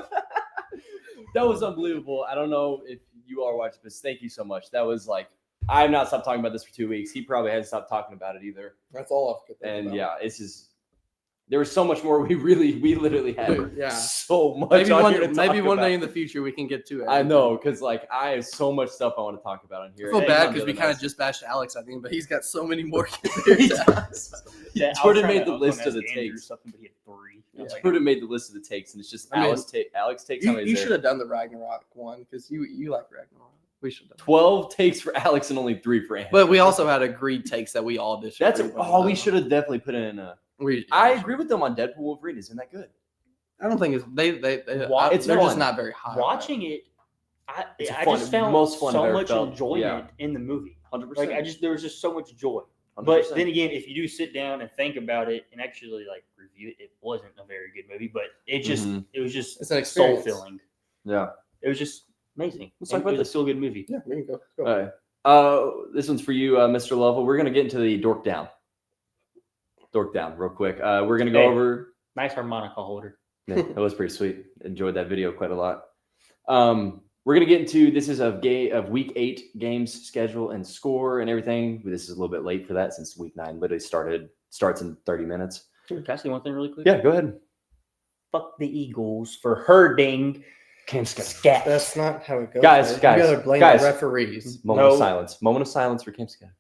That was unbelievable. I don't know if you are watching this. Thank you so much. That was like, I have not stopped talking about this for 2 weeks. He probably hasn't stopped talking about it either. That's all I could think And about. yeah, it's just, there was so much more. We literally had Yeah. so much. Maybe on here to one talk day about. in the future we can get to it. I know, because like I have so much stuff I want to talk about on I here. feel And bad on because the we other kind of nights. just bashed Alex, I think, but he's got so many more. He does. Yeah, I was Jordan trying made to the list of the up on Andrew or takes. something, but he had 3. I was like, Jordan made the list of the takes, and it's just I mean, Alex takes. how many You is should there? have done the Ragnarok one because you like Ragnarok. We should have. 12 takes for Alex and only 3 for Andrew. But we also had agreed takes that we all disagreed. That's we should have definitely put in a. I agree with them on Deadpool Wolverine. Isn't that good? I don't think it's they're It's just fun. not very high. watching it, It's I fun- just found most fun I've so ever much felt. enjoyment in the movie. 100%. Like there was just so much joy. 100%. But then again, if you do sit down and think about it and actually like review it, it wasn't a very good movie. But it just it was just It's an soul experience. filling. yeah. It was just amazing. Let's talk And about it was this. still a good movie. Yeah, we can go. All right. This one's for you, Mr. Lovell. We're gonna get into the dork down. Dork down, real quick. We're gonna go Hey. over. Nice harmonica holder. Yeah, that was pretty sweet. Enjoyed that video quite a lot. We're gonna get into this is of week 8 games schedule and score and everything. This is a little bit late for that since week 9 literally starts in 30 minutes. Can I say one thing really quick? Yeah, go ahead. Fuck the Eagles for hurting Scat. That's not how it goes. Guys, man. guys, you gotta blame guys. the referees. Moment No. of silence. Moment of silence for Cam Scott.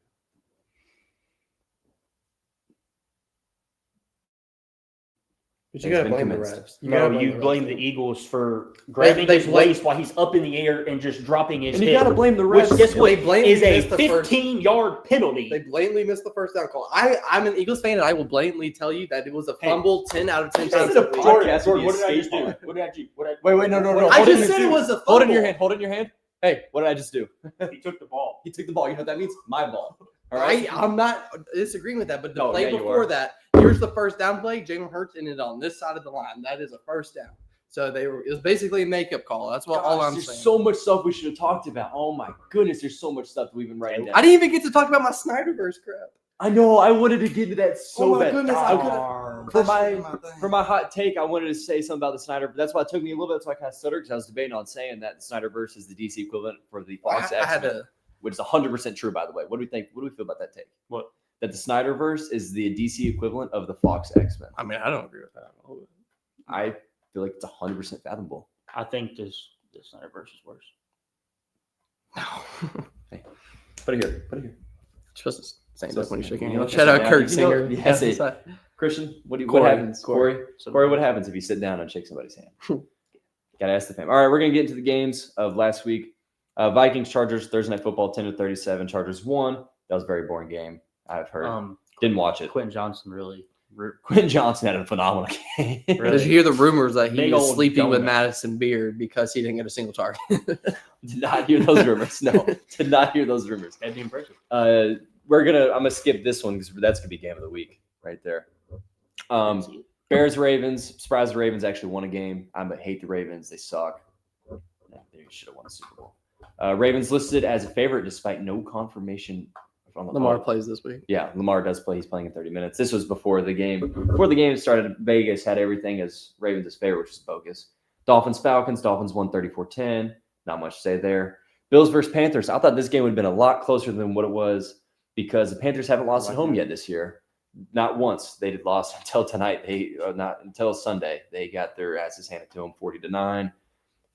But you He's gotta been blame convinced. the refs. No, you the blame refs. the Eagles for grabbing they his blame- waist while he's up in the air and just dropping his And you head. gotta blame the Which, refs. guess what? They blatantly Is a missed the first- 15-yard penalty. They blatantly missed the first down call. I'm an Eagles fan, and I will blatantly tell you that it was a fumble 10 out of 10 This times. is a a week. podcast. Jordan, with what did I the just do? escape What did I do? Wait, no. I Hold just it said in- it was a fumble. Hold it in your hand. Hold it in your hand. Hey, what did I just do? He took the ball. He took the ball. You know what that means? My ball. All right. I'm not disagreeing with that, but the No, play yeah, you before are. that, here's the first down play. Jalen Hurts ended on this side of the line. That is a first down. So it was basically a makeup call. That's what all I'm there's saying. so much stuff we should have talked about. Oh my goodness, there's so much stuff that we've been writing down. I didn't even get to talk about my Snyderverse crap. I know. I wanted to get into that so Oh my bad. goodness, I I could've- could've- For my hot take, I wanted to say something about the Snyder. That's why it took me a little bit. So I kind of stuttered because I was debating on saying that the Snyderverse is the DC equivalent for the Fox I had X-Men, to. which is 100% true, by the way. What do we think? What do we feel about that take? What? That the Snyderverse is the DC equivalent of the Fox X-Men. I mean, I don't agree with that. I feel like it's 100% fathomable. I think this Snyderverse is worse. Put it here. Put it here. Just the same So look when you shake your you know, hand. Shout out yeah, Kurt you know, Singer. yes, it- Christian, what Corey. happens? Corey, what happens if you sit down and shake somebody's hand? Gotta ask the fam. All right, we're gonna get into the games of last week. Vikings Chargers Thursday Night Football 10-37. Chargers won. That was a very boring game. I've heard. Didn't watch it. Quentin Johnson really. Quentin Johnson had a phenomenal game. Did you hear the rumors that he Big was old sleeping with donut. Madison Beard because he didn't get a single target? Did not hear those rumors. No, did not hear those rumors. That'd be impressive. I'm gonna skip this one because that's gonna be game of the week right there. Bears Ravens. Surprise! The Ravens actually won a game. I hate the Ravens. They suck. They should have won the Super Bowl. Ravens listed as a favorite despite no confirmation from Lamar plays this week. Yeah, Lamar does play. He's playing in 30 minutes. This was before the game. Before the game started, Vegas had everything as Ravens' favorite, which is bogus. Dolphins Falcons. Dolphins won 34-10. Not much to say there. Bills versus Panthers. I thought this game would have been a lot closer than what it was because the Panthers haven't lost at home yet this year. Not once. They did lost until tonight. Not until Sunday. They got their asses handed to them 40-9.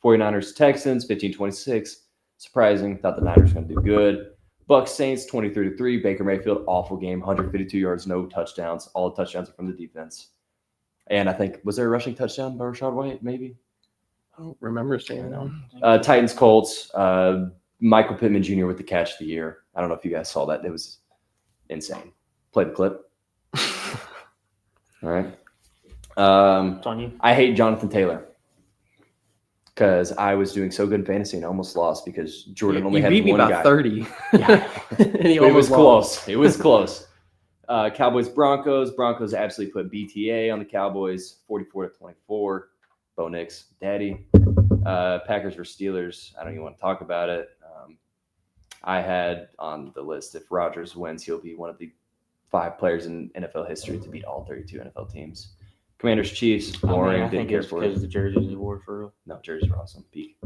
49ers Texans 15-26. Surprising. Thought the Niners were going to do good. Bucks Saints 23-3. Baker Mayfield awful game. 152 yards, no touchdowns. All the touchdowns are from the defense. And I think was there a rushing touchdown by Rashad White? Maybe. I don't remember seeing that. Titans Colts. Michael Pittman Jr. with the catch of the year. I don't know if you guys saw that. It was insane. Play the clip. All right. It's on you. I hate Jonathan Taylor because I was doing so good in fantasy and I almost lost because Jordan only You had beat me one by guy. 30. Yeah. And he It was almost lost. close. It was close. Cowboys Broncos. Broncos absolutely put BTA on the Cowboys 44-24. Bo Nix, daddy. Packers versus Steelers. I don't even want to talk about it. I had on the list if Rodgers wins, he'll be one of the 5 players in NFL history to beat all 32 NFL teams. Commanders Chiefs. Boring. I Didn't think care it's for because it. the jerseys he wore for real. No, jerseys were awesome. Peak.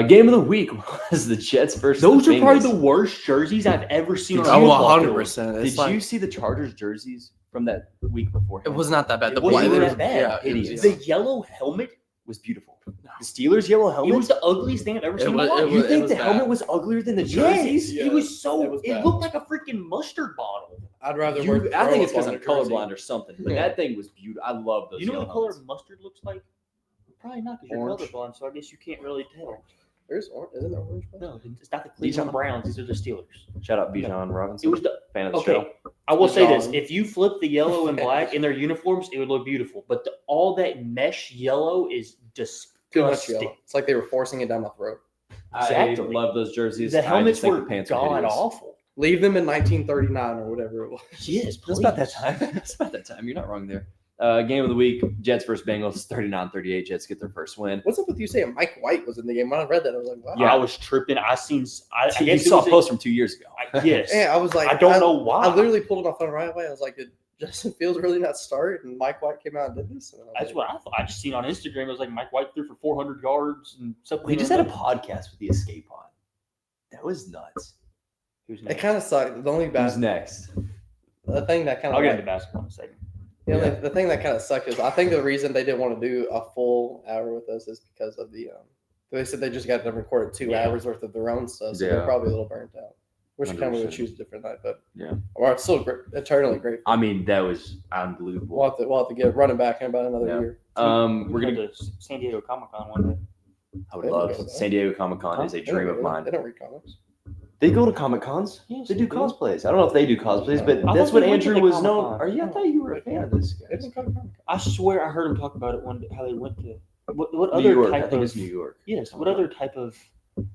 Game of the week was the Jets versus Those the are probably Bengals. the worst jerseys I've ever seen on a Oh, football field. 100%. Did It's like, you see the Chargers jerseys from that week before? it was not that bad. It The wasn't black- that bad. Yeah, it was- Hideous. The yellow helmet. was beautiful. The Steelers yellow helmet. It was the ugliest thing I've ever seen in my was- life. it You was- think was the bad. helmet was uglier than the Yes, jerseys? Yeah, it was so. it was It bad. looked like a freaking mustard bottle. I'd rather wear. I think it's because throw I'm up on a jersey. colorblind or something. But Yeah. that thing was beautiful. I love those. You know what yellow the color helmets. of mustard looks like? Probably not because you're Orange. colorblind, so I guess you can't really tell. There's orange. Isn't there orange? No, it's not the Cleveland Bijan. Browns. These are the Steelers. Shout out Bijan Robinson. It was the fan of the okay. show. I will say this: John. if you flip the yellow and black in their uniforms, it would look beautiful. But all that mesh yellow is Too much disgusting. yellow. It's like they were forcing it down my throat. Exactly. I love those jerseys. The I helmets just think were the pants are god hideous. awful. Leave them in 1939 or whatever it was. Yes, That's about that time. That's about that time. You're not wrong there. Game of the week: Jets versus Bengals. 39-38. Jets get their first win. What's up with you saying Mike White was in the game? When I read that, I was like, wow. Yeah, I was tripping. I You guess it saw was a post from 2 years ago. yes. Yeah, I was like, I don't know why. I literally pulled it off on right away. I was like, did Justin Fields really not start? And Mike White came out and did this. And I was That's like, what I thought. I just seen on Instagram. It was like Mike White threw for 400 yards and something. We just had a podcast with the Escape Pod. That was nuts. Who's It next? kind of sucked. The only Who's bad next? the thing that kind I'll of get into basketball in a second. the thing that kind of sucked is I think the reason they didn't want to do a full hour with us is because of the they said they just got them recorded 2 Yeah. hours worth of their own stuff, so they're Yeah. probably a little burnt out. Wish kind of would 100%. choose a different night, but Yeah. or it's still great, eternally great. I mean, that was unbelievable. We'll have to get running back in about another Yeah. year. We're We're gonna. going to San Diego Comic-Con one day. I would love San Diego Comic Con is a They dream don't of mine. They don't read comics. They go to Comic Cons. Yes, They do they do. cosplays. I don't know if they do cosplays, but I that's thought what they went to Andrew the was known. Comic-Con. Are you? I thought you were a fan of this They guy. don't come to Comic-Con. I swear I heard him talk about it one day, how they went to what New other York. I type think of it's New York. yes, what other type of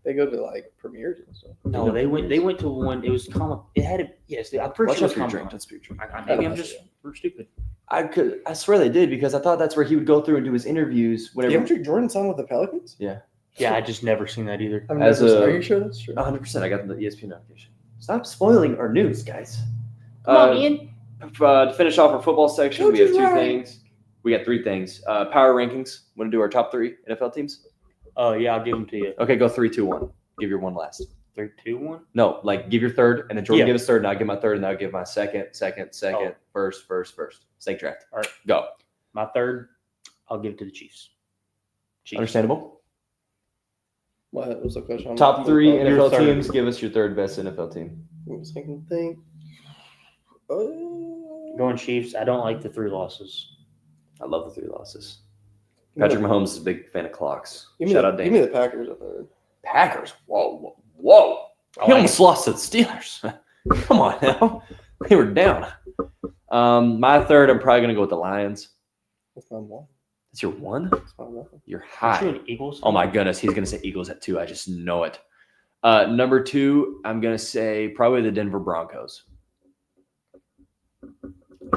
They go to like premieres and stuff. no, they went to one, it was comic, it had a, yes, I'm pretty Watch sure out it for was your Comic-Con. drink. That's for your drink. Maybe I'm just we're stupid. I swear they did because I thought that's where he would go through and do his interviews whenever. DeAndre Jordan signed with the Pelicans? Yeah. Yeah, I just never seen that either. I've As never seen- a- are you sure that's true? 100%. I got the ESPN notification. Stop spoiling our news, guys. Come on, Ian. To finish off our football section, Coach we have is 2 right. things. We got 3 things. Power rankings. Want to do our top 3 NFL teams? Oh yeah, I'll give them to you. Okay, go 3, 2, 1. Give your one last. 3, 2, 1. No, like give your third, and then Jordan Yeah. give his third, and I'll give my third, and I'll give my second, Oh. first. Snake draft. All right. Go. My third, I'll give it to the Chiefs. Understandable. What was the question? Top 3 Your NFL third. teams. Give us your third best NFL team. Second thing. Going Chiefs. I don't like the 3 losses. I love the 3 losses. Patrick Mahomes is a big fan of clocks. Shout out Give me Dan. the Packers a third. Packers. Whoa. I He like almost lost to the Steelers. Come on now. They were down. My third, I'm probably going to go with the Lions. That's not one. That's your 1? That's not nothing. You're Aren't you high. an Eagles? Oh my goodness, he's gonna say Eagles at 2. I just know it. Number 2, I'm gonna say probably the Denver Broncos.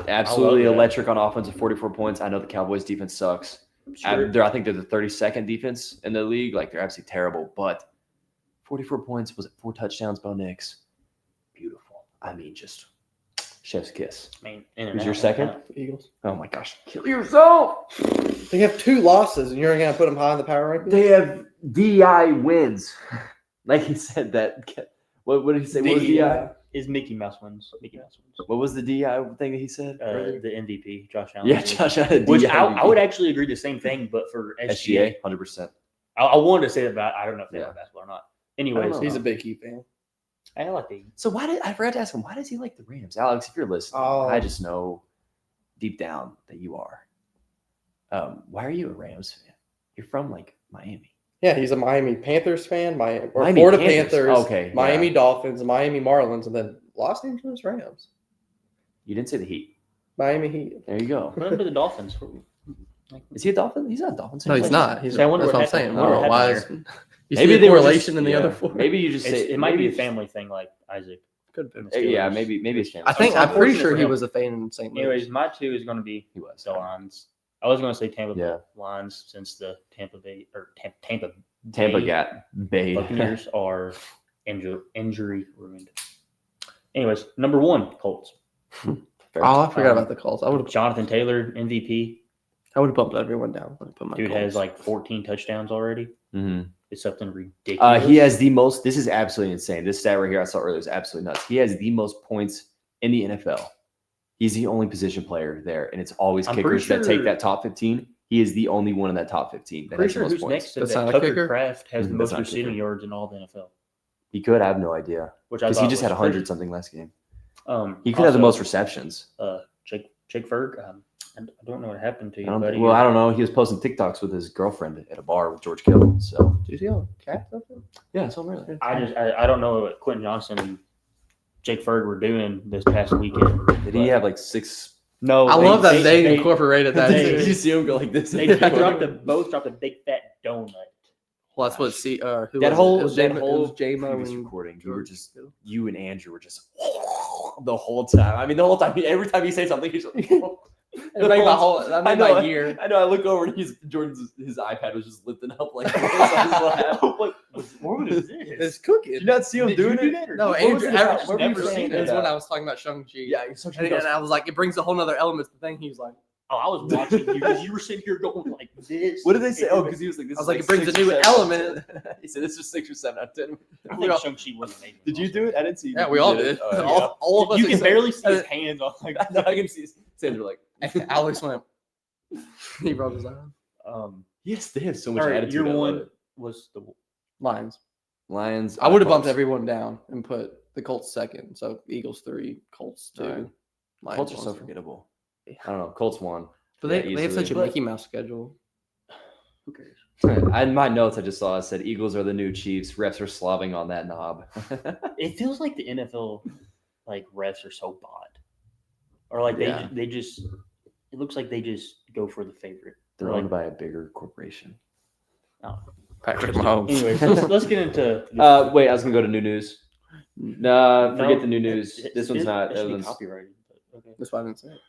Absolutely I love that. electric on offense at 44 points. I know the Cowboys defense sucks. Sure. I think they're the 32nd defense in the league. Like they're absolutely terrible, but 44 points, was it 4 touchdowns, Bo Nix? Beautiful. I mean, just chef's kiss. I mean, in and Who's out, your second? in and out. Eagles. Oh my gosh, kill yourself. They have 2 losses, and you're gonna put them high in the power rankings. They have DI wins. Like he said that. What did he say? What was DI? Is Mickey Mouse wins. Mickey Mouse wins. What was the DI thing that he said? earlier? The MVP, Josh Allen. Yeah, Josh Allen. Which DI I would actually agree the same thing, but for SGA. SGA, 100%. I wanted to say that, but I don't know if they Yeah. like basketball or not. Anyways, know. He's a big Heat fan. I like the So I forgot to ask him, why does he like the Rams? Alex, if you're listening, Oh. I just know deep down that you are. Why are you a Rams fan? You're from like Miami. Yeah, he's a Miami Panthers fan, Miami Florida Panthers. Panthers, Okay, yeah. Miami Dolphins, Miami Marlins, and then Los Angeles Rams, You didn't say the Heat. Miami Heat. There you go. put him to the Dolphins. Is he a Dolphin? He's not a Dolphin. No, he's not. He's See, I wonder that's what what I'm saying. happened- what Why happened is you Maybe see they a were correlation just- in the yeah. other 4? Maybe you just say It might be a maybe- family thing, like Isaac. Could have been. Yeah, maybe it's family. I think It's I'm pretty unfortunate sure for he him. was a fan in St. Louis. Anyways, my 2 is going to be he was. the Lions. I was going to say Tampa Yeah. Lions since the Tampa Bay or Tampa Tampa Bay got Bay. Buccaneers are injury ruined. Anyways, number 1, Colts. Oh, I forgot Um, about the calls. I would have. Jonathan Taylor, MVP. I would have bumped everyone down. I put my Dude Colts. has like 14 touchdowns already. Mhm. It's something ridiculous. He has the most. This is absolutely insane. This stat right here I saw earlier is absolutely nuts. He has the most points in the NFL. He's the only position player there, and it's always I'm pretty kickers that take sure- that top 15. He is the only one in that top 15 that Pretty has sure the most who's points. next to That's that not a Tucker kicker? Kraft has the Mhm, most that's not a receiving kicker. yards in all the NFL. He could. I have no idea Which I because he thought just was had crazy. 100 something last game. He He could have the most receptions. Jake Ferg. I don't know what happened to I you, don't, buddy. well, I don't know. He was posting TikToks with his girlfriend at a bar with George Kittle. So Did you see all the cats up there? yeah, so really. I don't know what Quentin Johnson and Jake Ferg were doing this past weekend. Did he have like 6? No, I love that they incorporated that. they- too. Did you see him go like this? They both dropped a big fat donut. Well, that's what who That was it? whole- It was that J-Mo- whole it was J-Mo previous and recording, you were George just Kittle. you and Andrew were just the whole time. I mean, the whole time. Every time you say something, he's like, It made my whole. That made my year. I know. I look over and his iPad was just lifting up like this. I was like, What was this? It's cooking. did you not see him Did doing you do it? that or No, what Andrew. was it about? What were you Never saying? seen It was it. when I was talking about Shang-Chi. Yeah, so And I was like, it brings a whole nother element to the thing. He was like, Oh, I was watching you because you were sitting here going like this. What did they say? Oh, because he was like, this I was is like, it brings a 6 or new 7 out of element. 10. He said, this is 6 or 7 out of 10. I think Shang-Chi was amazing. Did you also. do it? I didn't see you. Yeah, we all did. Oh, yeah. All of us. You can except- barely see his hands on like. I know, I can see Sandra like, Alex went. He rubbed his eye. yes, they have so much All right, attitude. your I love one it. was the Lions. Lions. I would have bumped Colts. everyone down and put the Colts second. So Eagles 3, Colts 2. Alright. Lions Colts are 1, so 2. forgettable. I don't know. Colts won. But Yeah, they have such a easily. Mickey Mouse schedule. who cares? In my notes, I just saw it said Eagles are the new Chiefs. Refs are slobbing on that knob. It feels like the NFL, like refs are so bought, or like Yeah. they just. It looks like they just go for the favorite. They're Or owned like, by a bigger corporation. Patrick Mahomes. anyways, let's get into. Wait, I was gonna go to new news. Nah, forget the new news. it- This one's it- not. It That should be one's, copyrighted. But okay. That's why I didn't say it.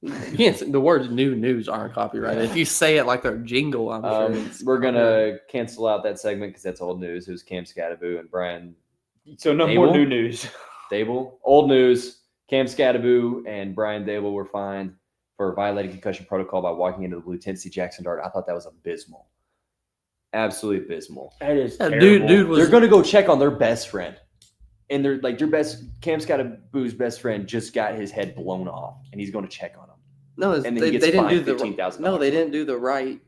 You can't say, the words new news aren't copyrighted. If you say it like they're jingle, I'm sure. It's we're copyrighted. gonna cancel out that segment because that's old news. It was Cam Scattaboo and Brian So no Dable? more new news. Dable. Old news. Cam Scattaboo and Brian Dable were fined for violating concussion protocol by walking into the blue tent to see Jackson Dart. I thought that was abysmal. Absolutely abysmal. That is Yeah, terrible. dude was They're gonna go check on their best friend. And they're like, your best Cam Scattaboo's best friend just got his head blown off, and he's going to check on him. no, and then they he gets didn't do fined the $15,000. no, they didn't do the right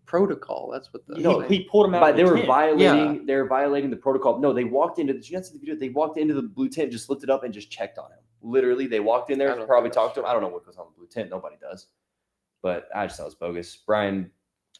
protocol. That's what the He pulled him out. But of they the were tent. violating. They were violating the protocol. No, they walked into. Did you not see the video? They walked into the blue tent, just lifted up, and just checked on him. Literally, they walked in I there, don't probably think talked to that's him. I don't know what goes on in the blue tent. Nobody does. But I just thought it was bogus. Brian,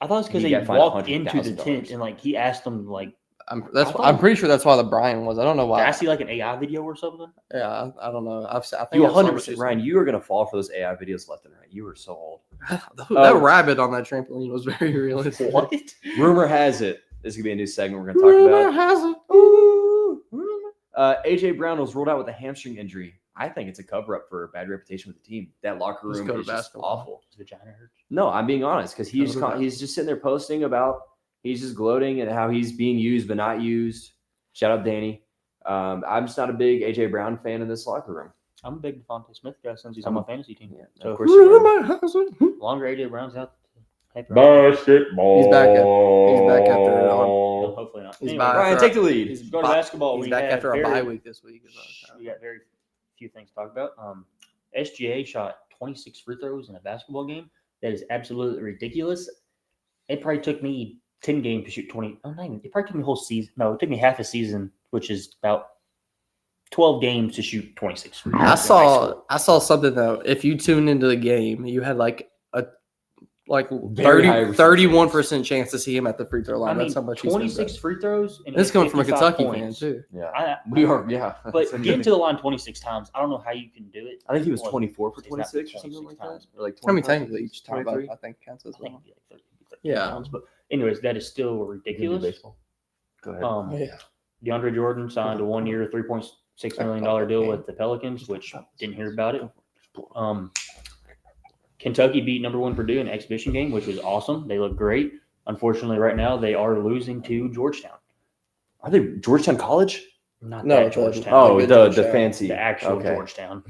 I thought it's because He they got fined walked into the $100,000. tent and like he asked them like, I'm pretty sure that's why the Brian was. I don't know did why. I see like an AI video or something? Yeah, I don't know. I think you I saw 100%, Ryan, you are going to fall for those AI videos left and right. You are so old. that rabbit on that trampoline was very realistic. What? Rumor has it. This is going to be a new segment we're going to talk Rumor about. has it. Ooh, rumor. AJ Brown was ruled out with a hamstring injury. I think it's a cover up for a bad reputation with the team. That locker Just room go to is just basketball. awful. His vagina hurts. No, I'm being honest because Go to that. he's just sitting there posting about he's just gloating at how he's being used but not used. Shout out Danny. I'm just not a big AJ Brown fan in this locker room. I'm a big Devontae Smith guy since he's on my fantasy team. Yeah, So of course you are. Rumor has it. longer AJ Brown's out. Heck, right. Basketball. He's back after No, hopefully not. He's Anyway, back. Ryan, take the lead. He's go to back- basketball. He's We back had after a very- bye week this week. We got very few things to talk about. SGA shot 26 free throws in a basketball game. That is absolutely ridiculous. It probably took me 10 games to shoot 20. Oh, not even. It probably took me a whole season. No, it took me half a season, which is about 12 games to shoot 26 free throws. in high school. I saw something though. If you tune into the game, you had like a Very high 31% chance to see him at the free throw I line. mean, That's how much he's 26 free throws. And This is coming from a 55 Kentucky points. fan too. Yeah. We I, are, yeah. but getting to the line 26 times, I don't know how you can do it. I think he was Well, 24 for he's not 26 or something 26 like that. times. Or like I mean, 25, technically each time 23. I think counts as I think well. it'd be like 30, Yeah. pounds. But anyways, that is still You can do ridiculous. baseball. Go ahead. Yeah. DeAndre Jordan signed a 1 year, $3.6 million deal with the Pelicans, which didn't hear about it. Kentucky beat number 1 Purdue in an exhibition game, which was awesome. They look great. Unfortunately, right now they are losing to Georgetown. Are they Georgetown College? Not No, that the- Georgetown. Oh, good the Georgetown. fancy. the actual Okay. Georgetown.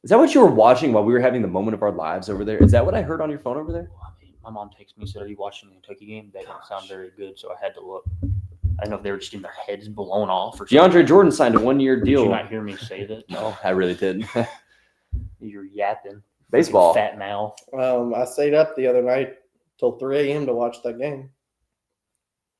Is that what you were watching while we were having the moment of our lives over there? Is that what I heard on your phone over there? I mean, my mom texted me, said, "Are you watching the Kentucky game?" That didn't sound very good, so I had to look. I don't know if they were just getting their heads blown off or something. DeAndre Jordan signed a 1-year Did you deal. not hear me say that? No, I really didn't. You're yapping. Baseball. Fat mouth. I stayed up the other night till 3 a.m. to watch that game.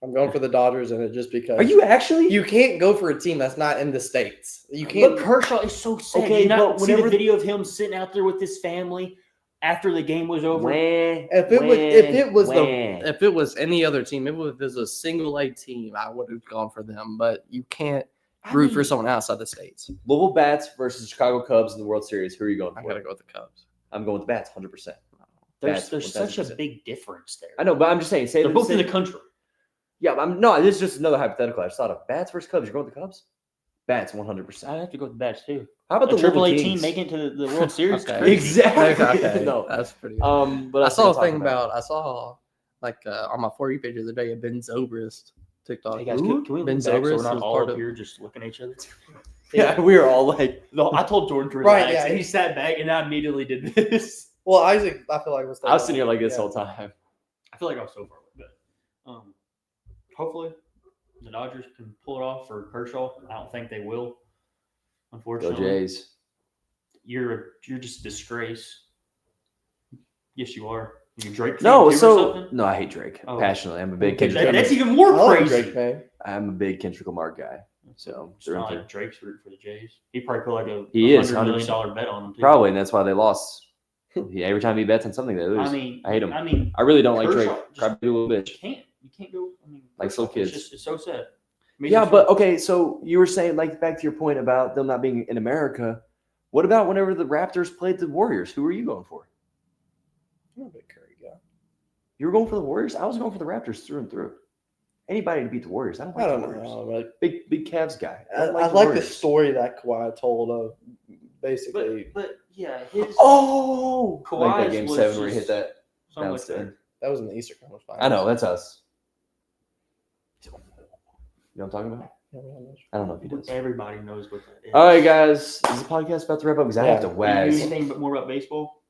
I'm going for the Dodgers in it just because. Are you actually? You can't go for a team that's not in the States. You can't. But Kershaw is so sad. Okay, Did you not but see the whenever- video of him sitting out there with his family after the game was over? If it was any other team, if it was a single A team, I would have gone for them. But you can't root for someone outside the States. Louisville Bats versus Chicago Cubs in the World Series. Who are you going I for? gotta go with the Cubs. I'm going with the Bats, 100%. There's Bats, such a 1000%. big difference there. I know, but I'm just saying. They're both in the country. Yeah, no, this is just another hypothetical. I just thought of Bats versus Cubs. You're going with the Cubs? Bats, 100%. I have to go with the Bats too. How about A the Triple A Louisville team Kings? making it to the World Series. Okay. Crazy. Exactly. Okay, No. that's pretty good. But I saw a talk thing about I saw like on my For You page the other day a Ben Zobrist TikTok. Hey guys, Who? can we Ben look back so Zobrist we're not was all part up of. here just looking at each other? Yeah, we were all like, No, I told Jordan to Right, relax, yeah, and he sat back, and I immediately did this. Well, Isaac, I feel like was. I was sitting here like this the whole time. I feel like I was so far away, but hopefully the Dodgers can pull it off for Kershaw. I don't think they will. Go Unfortunately, Jays. you're just a disgrace. Yes, you are. You Drake fan No, too or so something? no, I hate Drake Oh. passionately. I'm a big Okay, Kendrick. That's even more I like crazy. Drake, man. I'm a big Kendrick Lamar guy. So It's not like Drake's root for the Jays. He probably put like a He is, $100 million 100%. bet on them too. probably, and that's why they lost. Every time he bets on something, they lose. I mean, I hate him. I mean, I really don't like Kershaw Drake. just- Try to be a little bitch. you can't go. I mean, Like Kershaw, little kids. It's so sad. Makes Yeah, me but feel- okay. So you were saying, like, back to your point about them not being in America. What about whenever the Raptors played the Warriors? Who were you going for? I'm a big Curry guy. You were going for the Warriors. I was going for the Raptors through and through. Anybody to beat the Warriors. I don't like I don't the Warriors. know, but Big Cavs guy. I don't like the Warriors. story that Kawhi told of basically. but yeah, his Oh, like that Kawhi's game was 7 where he hit just that so much downstairs. better. That was in the Eastern Conference Finals. I know that's us. You know what I'm talking about? Yeah, we have those. I don't know if he does. Everybody knows what that is. All right, guys. Is the podcast about to wrap up? Because I have to Yeah. Do you wag. do anything but more about baseball?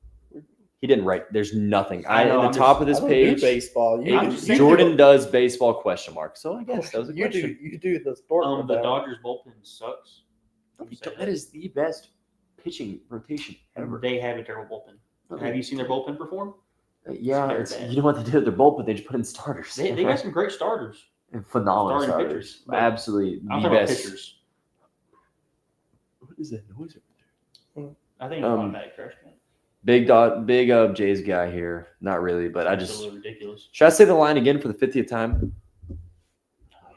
He didn't write. There's nothing. I know, At I'm the top just- of this I don't page, do baseball. You I'm do, just you saying- Jordan does baseball question mark. So I guess that was a You do. question. You do the sport. with The that. Dodgers bullpen sucks. That is the best pitching rotation ever. They have a terrible bullpen. Have you seen their bullpen perform? Yeah, They're it's, bad. you know what they did with their bullpen? They just put in starters. They got some great starters. phenomenal starting starters. pitchers, but Absolutely I'm the talking about best. pitchers. What is that noise? I think it's automatic trash can. Big Jays guy here. Not really, but I just Absolutely ridiculous. should I say the line again for the 50th time?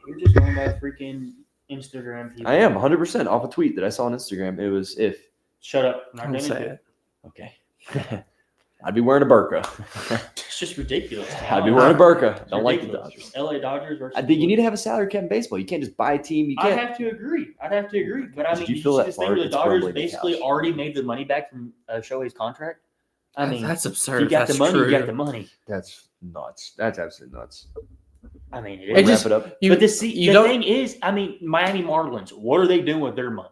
You're just going by freaking Instagram people. I am 100% off a tweet that I saw on Instagram. It was if Shut up. I'm not I'm going into sad. it. okay. I'd be wearing a burqa. It's just ridiculous. I'd be wearing a burqa. It's Don't like the ridiculous. Dodgers. LA Dodgers versus. I think you need to have a salary cap in baseball. You can't just buy a team. You I can't. have to agree. I'd have to agree. But I Did mean, you did feel you see that this thing fart? where the It's Dodgers crumbling the basically couch. already made the money back from Shohei's contract? I mean, that's if absurd. you got That's the money, true. you got the money. That's nuts. That's absolutely nuts. I mean, It Wrap just- it up. You, but the you don't. thing is, I mean, Miami Marlins, what are they doing with their money?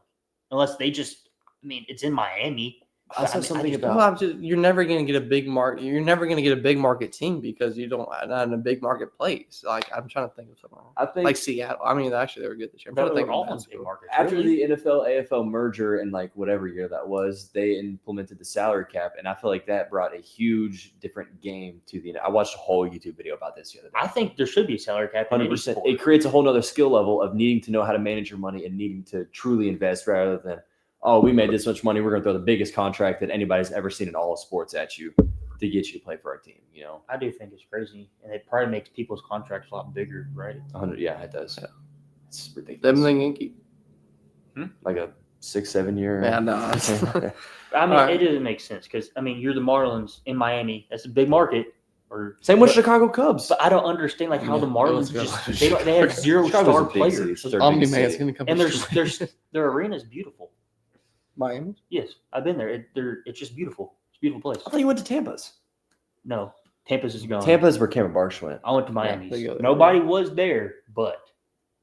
Unless they just, I mean, it's in Miami. I saw something about. Well, you're never going to get a big market. You're never going to get a big market team because you don't not in a big marketplace. Like I'm trying to think of something I think like Seattle. I mean, actually, they were good this year. I'm trying to They're think all of in basketball. big markets. after really. the NFL AFL merger and like whatever year that was, they implemented the salary cap, and I feel like that brought a huge different game to the. I watched a whole YouTube video about this the other day. I think there should be a salary cap. in any 100%. sport. It creates a whole nother skill level of needing to know how to manage your money and needing to truly invest rather than, oh, we made this much money. We're going to throw the biggest contract that anybody's ever seen in all of sports at you to get you to play for our team. You know, I do think it's crazy, and it probably makes people's contracts a lot bigger, right? 100. Yeah, it does. Yeah. It's Them ridiculous. thing Yankee. Like a 6-7 year. Yeah, no. I mean, Alright. it doesn't make sense because I mean, you're the Marlins in Miami. That's a big market. Or Same with but- Chicago Cubs. But I don't understand like how the Yeah, Marlins let's just go. they have zero Chicago's star a big city. players, It's their Omni big Man's city. going to come. and destroy their arena is beautiful. Miami. Yes, I've been there. It's just beautiful. It's a beautiful place. I thought you went to Tampa's. No, Tampa's is gone. Tampa's where Cameron Barsh went. I went to there Miami's. you go. Nobody was there, but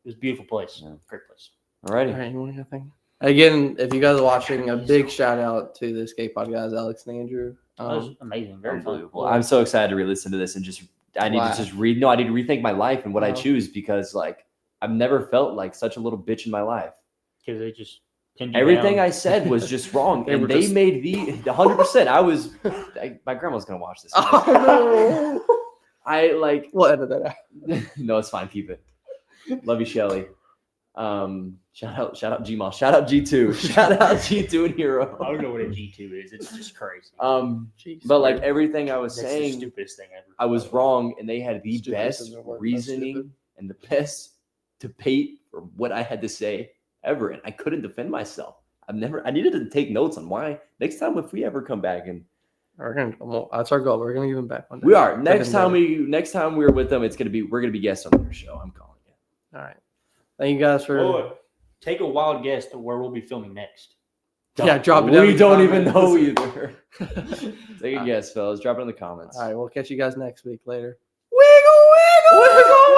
it was a beautiful place. Yeah. Great place. Alrighty. All right, you want to thing? Again, if you guys are watching, a big shout out to the Escape Podcast, Alex and Andrew. That was amazing. Very fun. Unbelievable. I'm so excited to re-listen to this and just I need Wow. to just read. No, I need to rethink my life and what I Wow. choose because like I've never felt like such a little bitch in my life. Because they just pinned you Everything down. I said was just wrong, They and were they just- made the 100%. My grandma's gonna watch this. Oh, no. I like. We'll edit that out. No, it's fine. Keep it. Love you, Shelly. Shout out Gmal. Shout out G2. Shout out G2 and I Hero. don't know what a G2 is. It's just crazy. Jeez. But like everything I was That's the saying, stupidest thing ever. I was wrong, and they had the Stupid best isn't the word, that's reasoning stupid. and the best debate for what I had to say ever, and I couldn't defend myself. I needed to take notes on why. Next time, if we ever come back, and We're gonna. Well, that's our goal. We're gonna give him back one day. we are next Kevin time we're with them, we're gonna be guests on their show. I'm calling it. All right. Thank you guys for. Boy, take a wild guess to where we'll be filming next. Yeah, drop it down. We in the don't even comments. know either. Take a guess, fellas. Drop it in the comments. All right, we'll catch you guys next week. Later. Wiggle, wiggle.